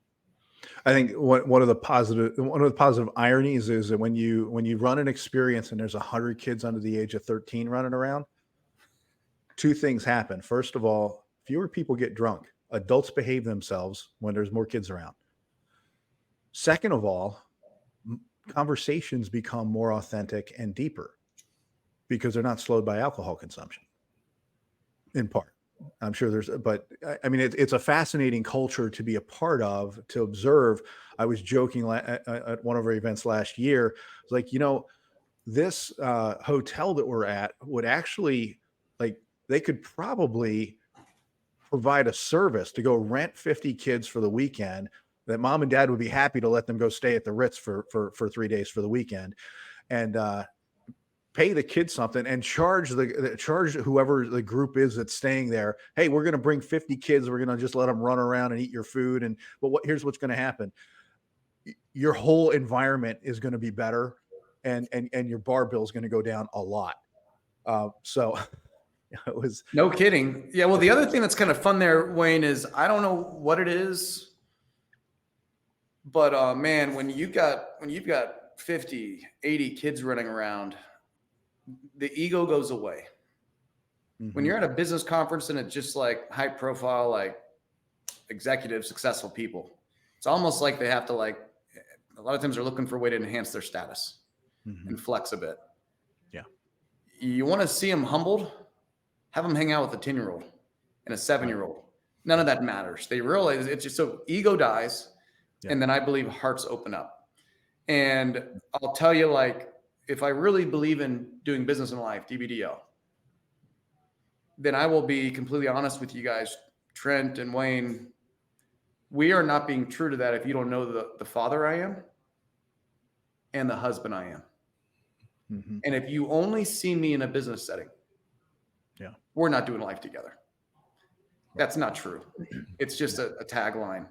I think one of the positive ironies is that when you run an experience and there's 100 kids under the age of 13 running around, 2 things happen. First of all, fewer people get drunk. Adults behave themselves when there's more kids around. Second of all, conversations become more authentic and deeper because they're not slowed by alcohol consumption, in part. I'm sure but I mean, it's a fascinating culture to be a part of, to observe. I was joking at one of our events last year. It's like, this hotel that we're at would actually, like, they could probably provide a service to go rent 50 kids for the weekend, that mom and dad would be happy to let them go stay at the Ritz for 3 days for the weekend, and pay the kids something and charge whoever the group is that's staying there. Hey, we're going to bring 50 kids. We're going to just let them run around and eat your food. But here's what's going to happen. Your whole environment is going to be better and your bar bill is going to go down a lot. So it was no kidding. Yeah. Well, the other thing that's kind of fun there, Wayne, is I don't know what it is, but man, when you've got 50, 80 kids running around, the ego goes away. When you're at a business conference and it's just like high profile, like executive, successful people, it's almost like they have to like, a lot of times they're looking for a way to enhance their status and flex a bit. Yeah. You want to see them humbled, have them hang out with a 10-year-old and a 7-year-old. None of that matters. They realize it's just so ego dies. Yeah. And then I believe hearts open up. And I'll tell you, like, if I really believe in doing business in life, DBDL, then I will be completely honest with you guys, Trent and Wayne. We are not being true to that if you don't know the father I am and the husband I am. And if you only see me in a business setting, we're not doing life together. That's not true. It's just a tagline.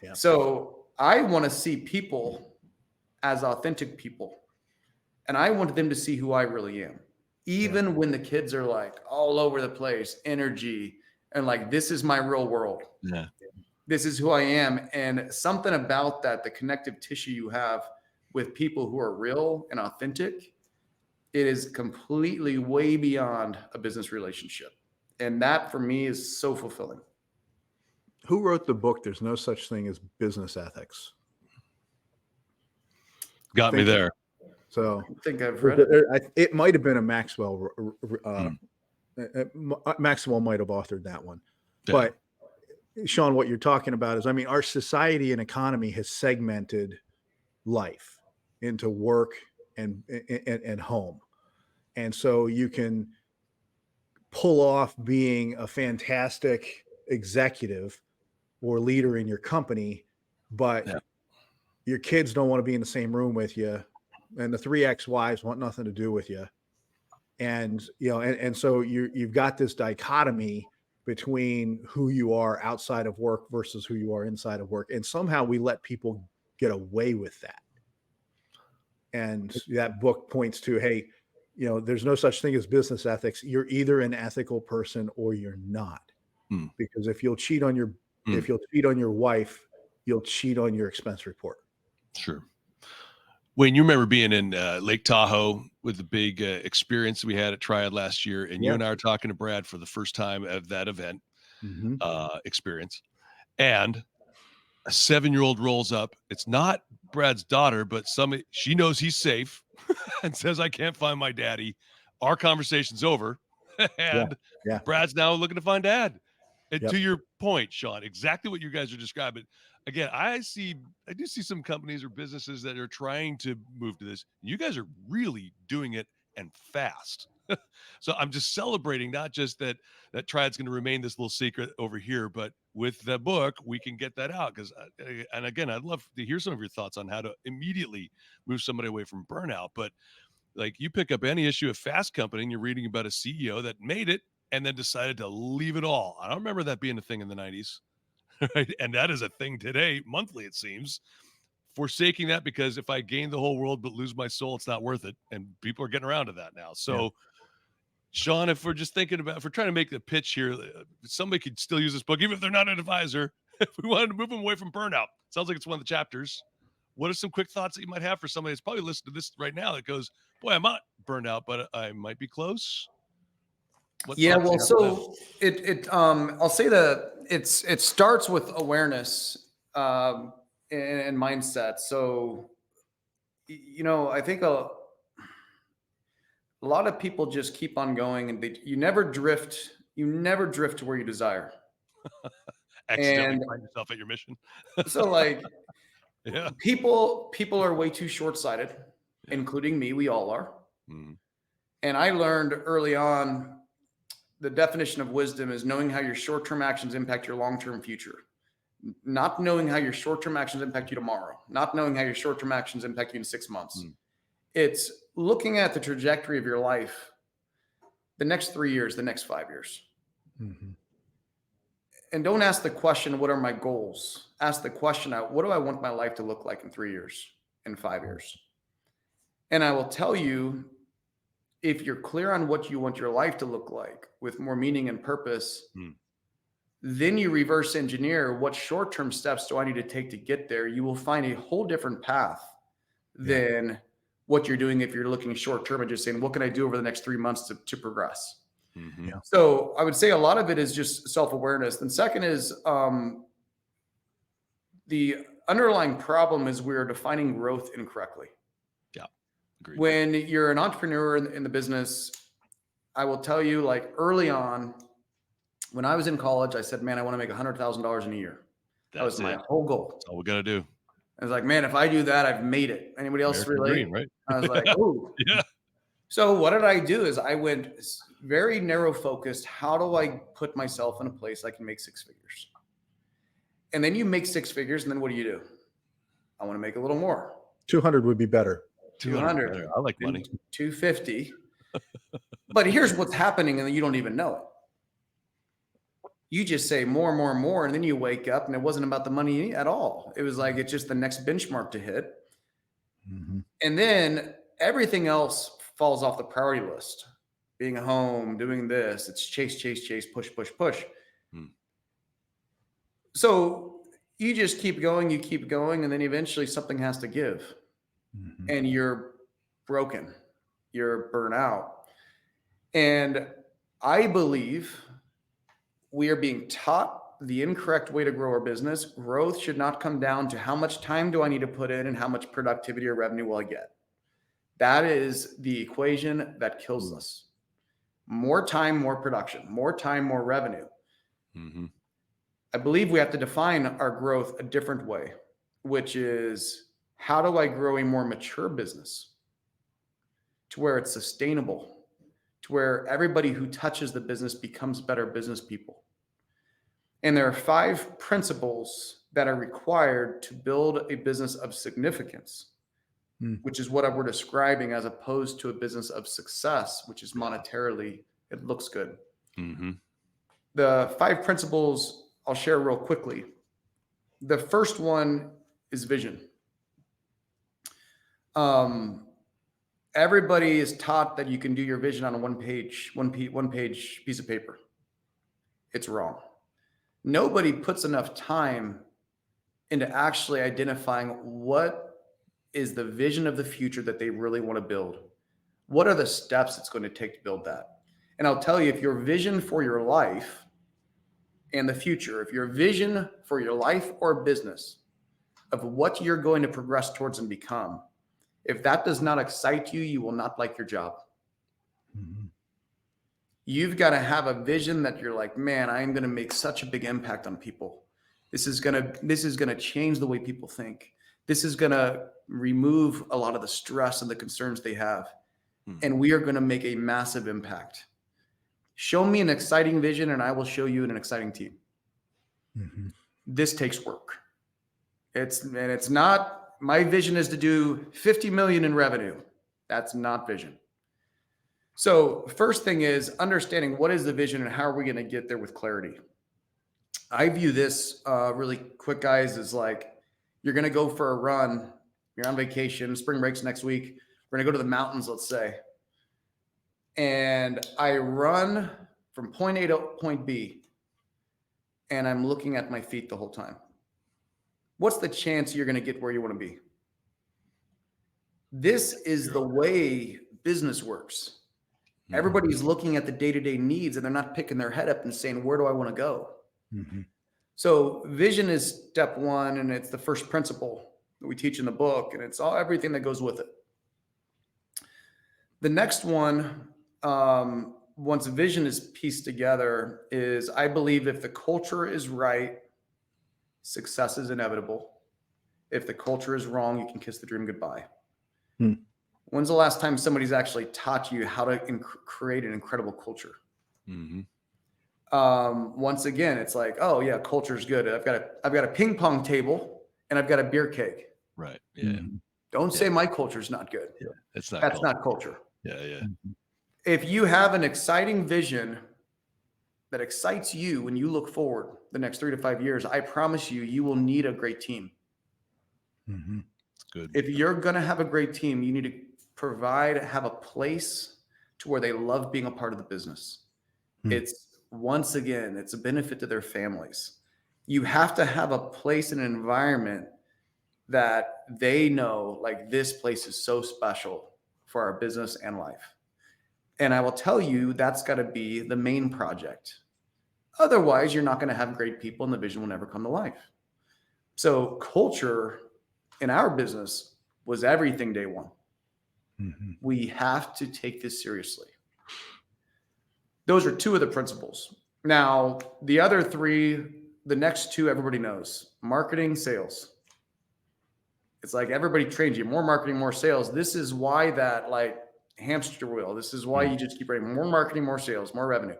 Yeah. So I want to see people as authentic people. And I want them to see who I really am. Even when the kids are like all over the place, energy, and like, this is my real world. Yeah. This is who I am. And something about that, the connective tissue you have with people who are real and authentic, it is completely way beyond a business relationship. And that for me is so fulfilling. Who wrote the book, There's No Such Thing as Business Ethics? Got me there. So I think I've read it. It might have been a Maxwell. Maxwell might have authored that one. Yeah. But Shawn, what you're talking about is, I mean, our society and economy has segmented life into work and home. And so you can pull off being a fantastic executive or leader in your company, but your kids don't want to be in the same room with you, and the 3 ex-wives want nothing to do with you. And, you know, and so you've got this dichotomy between who you are outside of work versus who you are inside of work. And somehow we let people get away with that. And that book points to, hey, you know, there's no such thing as business ethics. You're either an ethical person or you're not. Because if you'll cheat on your wife, you'll cheat on your expense report. Sure. Wayne, you remember being in Lake Tahoe with the big experience we had at Triad last year, and you and I are talking to Brad for the first time at that event experience, and a 7-year-old rolls up. It's not Brad's daughter, but she knows he's safe and says, "I can't find my daddy." Our conversation's over, and Brad's now looking to find dad. And to your point, Shawn, exactly what you guys are describing. Again, I do see some companies or businesses that are trying to move to this. You guys are really doing it, and fast. So I'm just celebrating, not just that Triad's going to remain this little secret over here, but with the book, we can get that out. Because, and again, I'd love to hear some of your thoughts on how to immediately move somebody away from burnout. But like, you pick up any issue of Fast Company and you're reading about a CEO that made it and then decided to leave it all. I don't remember that being a thing in the 90s. Right? And that is a thing today, monthly, it seems. Forsaking that because if I gain the whole world but lose my soul, it's not worth it. And people are getting around to that now. So, Shawn, if we're just thinking about, if we're trying to make the pitch here, somebody could still use this book, even if they're not an advisor. If we wanted to move them away from burnout, sounds like it's one of the chapters. What are some quick thoughts that you might have for somebody that's probably listening to this right now that goes, boy, I'm not burned out, but I might be close? Well, so I'll say that it starts with awareness and mindset. So, you know, I think a lot of people just keep on going, and you never drift to where you desire. Accidentally find yourself at your mission. So like, people are way too short-sighted, including me. We all are. And I learned early on, the definition of wisdom is knowing how your short-term actions impact your long-term future. Not knowing how your short-term actions impact you tomorrow. Not knowing how your short-term actions impact you in 6 months. It's looking at the trajectory of your life, the next 3 years, the next 5 years. And don't ask the question, what are my goals? Ask the question, what do I want my life to look like in 3 years, in 5 years? And I will tell you, if you're clear on what you want your life to look like with more meaning and purpose, then you reverse engineer what short-term steps do I need to take to get there. You will find a whole different path than what you're doing if you're looking short-term and just saying, what can I do over the next 3 months to progress? Mm-hmm. Yeah. So I would say a lot of it is just self-awareness. Then second is the underlying problem is we're defining growth incorrectly. Yeah. Agreed. When you're an entrepreneur in the business, I will tell you, like early on, when I was in college, I said, man, I want to make $100,000 in a year. That was my whole goal. That's all we got to do. I was like, man, if I do that, I've made it. Anybody else American relate? dream, right? I was like, oh, yeah. So what did I do is I went very narrow focused. How do I put myself in a place I can make 6 figures? And then you make 6 figures. And then what do? I want to make a little more. 200 would be better. 200. I like money. 250. But here's what's happening, and you don't even know it. You just say more and more and more, and then you wake up, and it wasn't about the money at all. It was like it's just the next benchmark to hit. Mm-hmm. And then everything else falls off the priority list. Being home, doing this, it's chase, push, push, push. So you just keep going, and then eventually something has to give. Mm-hmm. And you're broken. You're burnt out. And I believe we are being taught the incorrect way to grow our business. Growth should not come down to how much time do I need to put in and how much productivity or revenue will I get. That is the equation that kills us. More time, more production. More time, more revenue. Mm-hmm. I believe we have to define our growth a different way, which is how do I grow a more mature business to where it's sustainable, to where everybody who touches the business becomes better business people. And there are 5 principles that are required to build a business of significance, which is what we're describing, as opposed to a business of success, which is monetarily, it looks good. Mm-hmm. The 5 principles I'll share real quickly. The first one is vision. Everybody is taught that you can do your vision on a one page piece of paper. It's wrong. Nobody puts enough time into actually identifying what is the vision of the future that they really want to build. What are the steps it's going to take to build that? And I'll tell you, if your vision for your life and the future, if your vision for your life or business of what you're going to progress towards and become, if that does not excite you, you will not like your job. Mm-hmm. You've got to have a vision that you're like, man, I'm going to make such a big impact on people. This is going to change the way people think. This is going to remove a lot of the stress and the concerns they have. And we are going to make a massive impact. Show me an exciting vision and I will show you an exciting team. Mm-hmm. This takes work. It's not, my vision is to do 50 million in revenue. That's not vision. So first thing is understanding what is the vision and how are we going to get there with clarity. I view this really quick, guys, as like, you're going to go for a run. You're on vacation, spring break's next week. We're going to go to the mountains, let's say. And I run from point A to point B, and I'm looking at my feet the whole time. What's the chance you're going to get where you want to be? This is the way business works. Everybody's looking at the day-to-day needs, and they're not picking their head up and saying, where do I want to go? Mm-hmm. So vision is step 1, and it's the first principle that we teach in the book, and it's everything that goes with it. The next one, once vision is pieced together, is I believe if the culture is right, success is inevitable. If the culture is wrong, you can kiss the dream goodbye. When's the last time somebody's actually taught you how to create an incredible culture? Mm-hmm. Once again, it's like, oh yeah, culture's good. I've got a ping pong table and I've got a beer keg. Right. Yeah. Mm-hmm. Don't say my culture's not good. Yeah. That's not culture. Yeah. Yeah. If you have an exciting vision that excites you when you look forward the next 3 to 5 years, I promise you, you will need a great team. Mm-hmm. It's good. If you're going to have a great team, you need to have a place to where they love being a part of the business. It's once again, it's a benefit to their families. You have to have a place and an environment that they know, like, this place is so special for our business and life. And I will tell you, that's got to be the main project. Otherwise, you're not going to have great people and the vision will never come to life. So culture in our business was everything day one. We have to take this seriously. Those are two of the principles. Now, the other three, the next two, everybody knows: marketing, sales. It's like everybody trains you: more marketing, more sales. This is why that, like, hamster wheel. This is why you just keep writing more marketing, more sales, more revenue.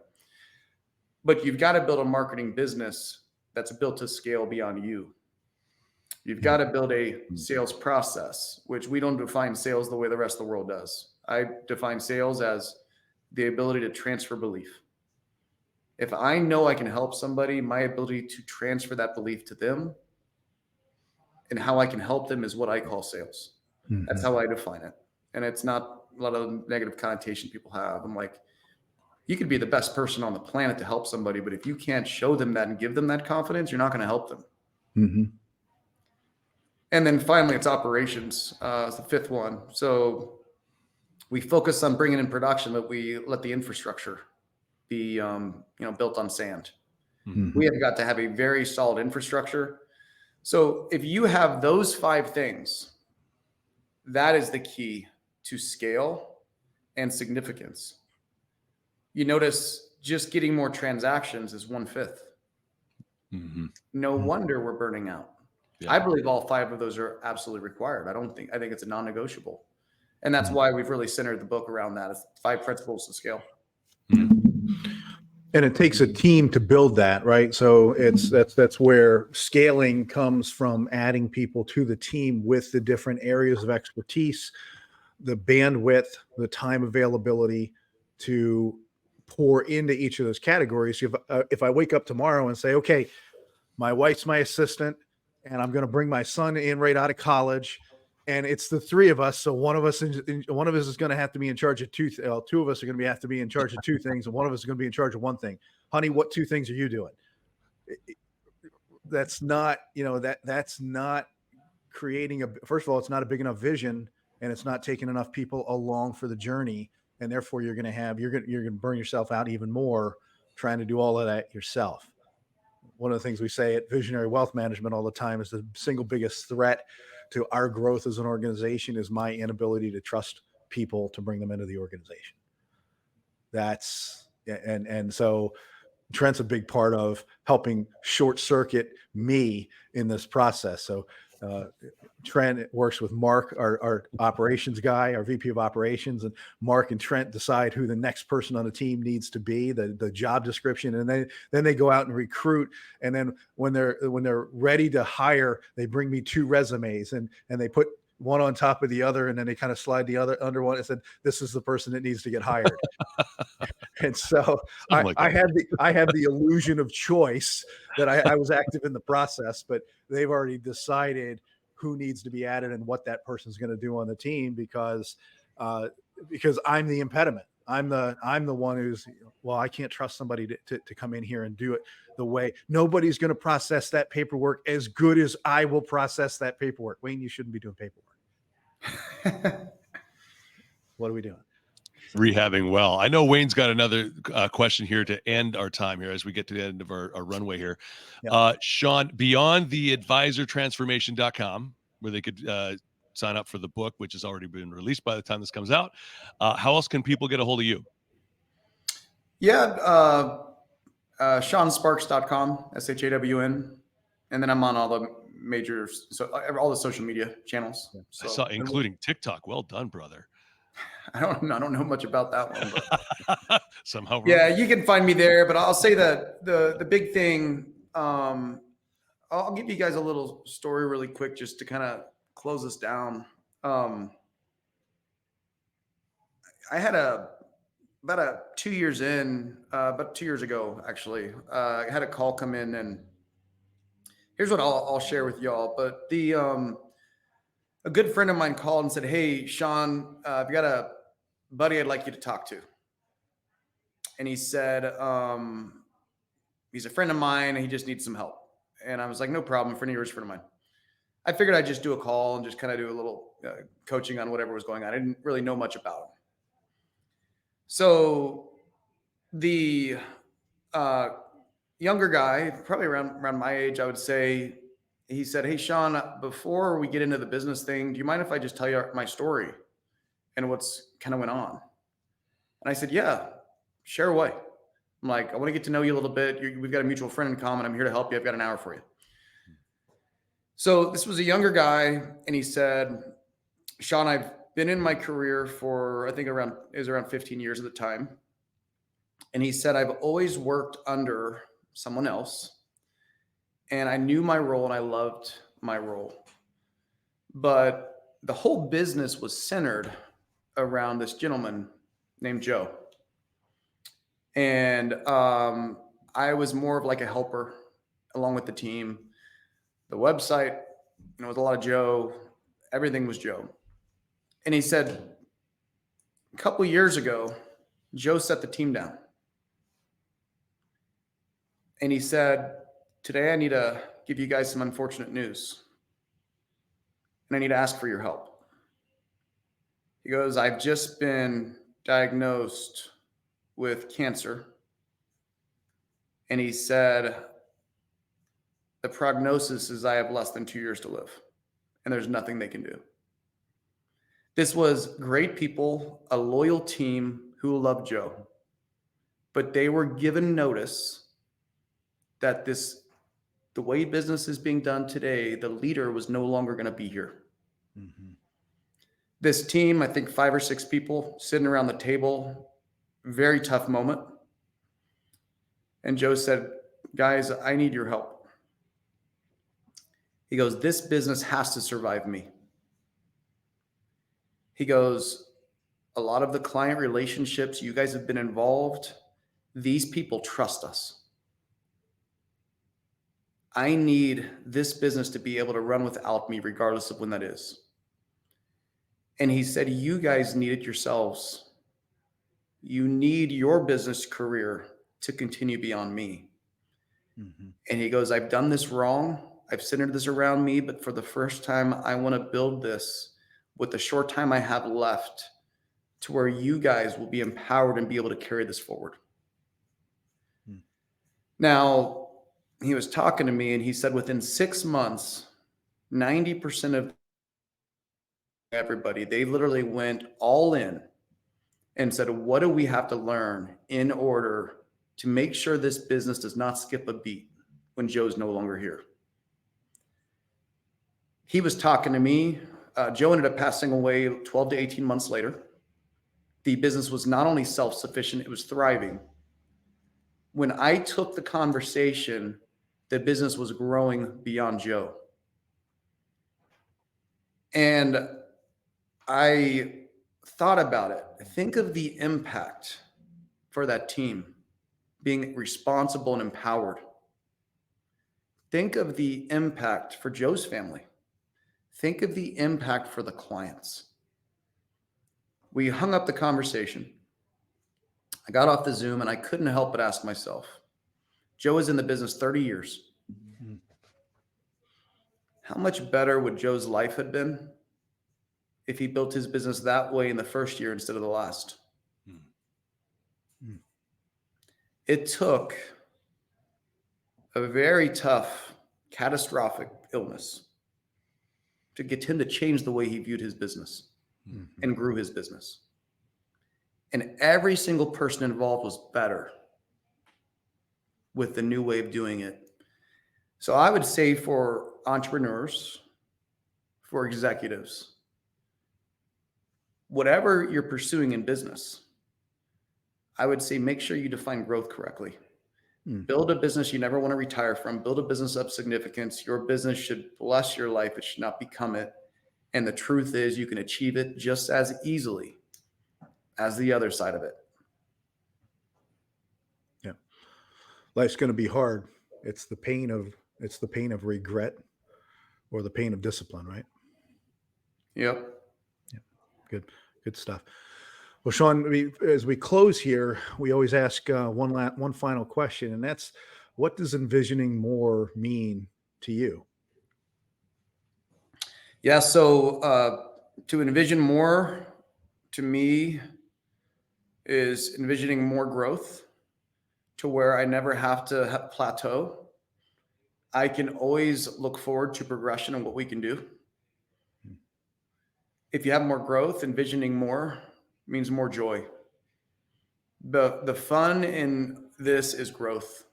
But you've got to build a marketing business that's built to scale beyond you. You've got to build a sales process, which we don't define sales the way the rest of the world does. I define sales as the ability to transfer belief. If I know I can help somebody, my ability to transfer that belief to them and how I can help them is what I call sales. That's how I define it. And it's not a lot of negative connotation people have. I'm like, you could be the best person on the planet to help somebody, but if you can't show them that and give them that confidence, you're not going to help them. And then finally, it's operations. It's the fifth one. So we focus on bringing in production, but we let the infrastructure be, built on sand. We have got to have a very solid infrastructure. So if you have those 5 things, that is the key to scale and significance. You notice just getting more transactions is 1/5. No wonder we're burning out. Yeah. I believe all 5 of those are absolutely required. I think it's a non-negotiable. And that's why we've really centered the book around that. It's 5 principles to scale. And it takes a team to build that, right? So that's where scaling comes from, adding people to the team with the different areas of expertise, the bandwidth, the time availability to pour into each of those categories. If I wake up tomorrow and say, okay, my wife's my assistant, and I'm going to bring my son in right out of college, and it's the 3 of us. So one of us is going to have to be in charge of 2. 2 of us are going to have to be in charge of 2 things, and one of us is going to be in charge of 1 thing. Honey, what 2 things are you doing? That's not, that's not creating first of all, it's not a big enough vision, and it's not taking enough people along for the journey. And therefore you're going to burn yourself out even more trying to do all of that yourself. One of the things we say at Visionary Wealth Management all the time is the single biggest threat to our growth as an organization is my inability to trust people to bring them into the organization. And so Trent's a big part of helping short circuit me in this process. So Trent works with Mark, our operations guy, our VP of operations, and Mark and Trent decide who the next person on the team needs to be, the job description, and then they go out and recruit. And then when they're ready to hire, they bring me 2 resumes and they put one on top of the other, and then they kind of slide the other under one and said, "This is the person that needs to get hired." And so I had the illusion of choice that I was active in the process, but they've already decided who needs to be added and what that person's going to do on the team because I'm the impediment. I'm the one who's, well, I can't trust somebody to come in here and do it the way. Nobody's going to process that paperwork as good as I will process that paperwork. Wayne, you shouldn't be doing paperwork. What are we doing? Rehabbing well. I know Wayne's got another question here to end our time here as we get to the end of our runway here. Yep. Shawn, beyond the advisortransformation.com, where they could sign up for the book, which has already been released by the time this comes out, how else can people get a hold of you? Yeah, ShawnSparks.com, SHAWN. And then I'm on all the major, all the social media channels. So, I saw, including TikTok. Well done, brother. I don't know much about that one, but somehow. Yeah, you can find me there. But I'll say that the big thing, I'll give you guys a little story really quick just to kind of close us down. I had about 2 years ago, actually, I had a call come in, and here's what I'll share with y'all. But a good friend of mine called and said, "Hey, Shawn, I've got a buddy I'd like you to talk to." And he said, he's a friend of mine. He just needs some help. And I was like, no problem. Friend of yours, friend of mine. I figured I'd just do a call and just kind of do a little coaching on whatever was going on. I didn't really know much about him. So the younger guy, probably around my age, I would say, he said, "Hey, Shawn, before we get into the business thing, do you mind if I just tell you my story and what's kind of went on?" And I said, "Yeah, share away." I'm like, "I want to get to know you a little bit. We've got a mutual friend in common. I'm here to help you. I've got an hour for you." So this was a younger guy, and he said, "Shawn, I've been in my career for, I think it was around 15 years at the time." And he said, "I've always worked under someone else, and I knew my role and I loved my role. But the whole business was centered around this gentleman named Joe. And I was more of like a helper along with the team. The website, was a lot of Joe. Everything was Joe." And he said, a couple years ago, Joe set the team down. And he said, "Today I need to give you guys some unfortunate news. And I need to ask for your help." He goes, "I've just been diagnosed with cancer." And he said, "The prognosis is I have less than 2 years to live, and there's nothing they can do." This was great people, a loyal team who loved Joe, but they were given notice that the way business is being done today, the leader was no longer going to be here. Mm-hmm. This team, I think 5 or 6 people sitting around the table, very tough moment. And Joe said, "Guys, I need your help." He goes, "This business has to survive me." He goes, "A lot of the client relationships, you guys have been involved. These people trust us. I need this business to be able to run without me, regardless of when that is." And he said, "You guys need it yourselves. You need your business career to continue beyond me." Mm-hmm. And he goes, "I've done this wrong. I've centered this around me, but for the first time, I want to build this with the short time I have left to where you guys will be empowered and be able to carry this forward." Hmm. Now, he was talking to me and he said within 6 months, 90% of everybody, they literally went all in and said, "What do we have to learn in order to make sure this business does not skip a beat when Joe's no longer here?" He was talking to me. Joe ended up passing away 12 to 18 months later. The business was not only self-sufficient, it was thriving. When I took the conversation, the business was growing beyond Joe. And I thought about it. Think of the impact for that team being responsible and empowered. Think of the impact for Joe's family. Think of the impact for the clients. We hung up the conversation. I got off the Zoom and I couldn't help but ask myself, Joe was in the business 30 years. Mm-hmm. How much better would Joe's life have been if he built his business that way in the first year instead of the last? Mm-hmm. It took a very tough, catastrophic illness to get him to change the way he viewed his business Mm-hmm. and grew his business. And every single person involved was better with the new way of doing it. So I would say for entrepreneurs, for executives, whatever you're pursuing in business, I would say make sure you define growth correctly. Build a business you never want to retire from. Build a business of significance. Your business should bless your life. It should not become it. And the truth is you can achieve it just as easily as the other side of it. Yeah. Life's going to be hard. It's the pain of regret or the pain of discipline, right? Yep. Good stuff. Well, Shawn, as we close here, we always ask one final question, and that's, what does envisioning more mean to you? Yeah. So to envision more, to me, is envisioning more growth to where I never have to plateau. I can always look forward to progression and what we can do. If you have more growth, envisioning more means more joy. The fun in this is growth.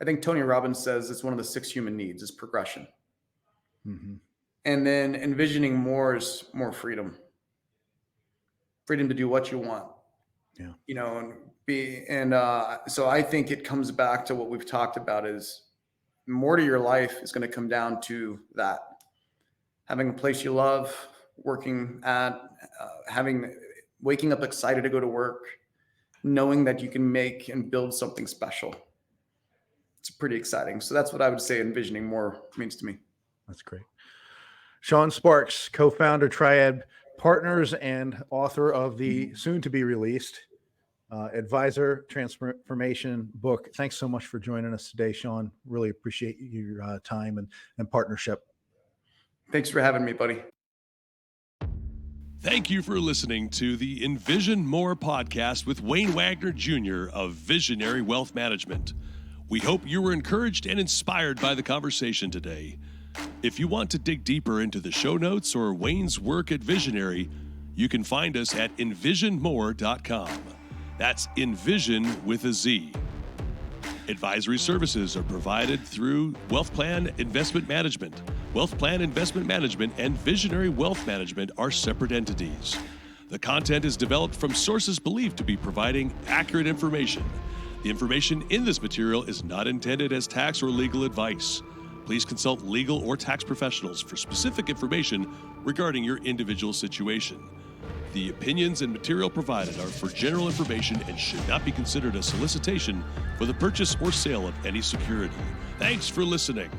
I think Tony Robbins says it's one of the 6 human needs is progression. Mm-hmm. And then envisioning more is more freedom. Freedom to do what you want. Yeah. So I think it comes back to what we've talked about is more to your life is going to come down to that. Having a place you love, working at, waking up excited to go to work, knowing that you can make and build something special. It's pretty exciting. So that's what I would say envisioning more means to me. That's great. Shawn Sparks, co-founder, Triad Partners, and author of the soon-to-be released Advisor Transformation book. Thanks so much for joining us today, Shawn. Really appreciate your time and partnership. Thanks for having me, buddy. Thank you for listening to the Envision More podcast with Wayne Wagner Jr. of Visionary Wealth Management. We hope you were encouraged and inspired by the conversation today. If you want to dig deeper into the show notes or Wayne's work at Visionary, you can find us at envisionmore.com. That's Envision with a Z. Advisory services are provided through Wealth Plan Investment Management. Wealth Plan Investment Management and Visionary Wealth Management are separate entities. The content is developed from sources believed to be providing accurate information. The information in this material is not intended as tax or legal advice. Please consult legal or tax professionals for specific information regarding your individual situation. The opinions and material provided are for general information and should not be considered a solicitation for the purchase or sale of any security. Thanks for listening.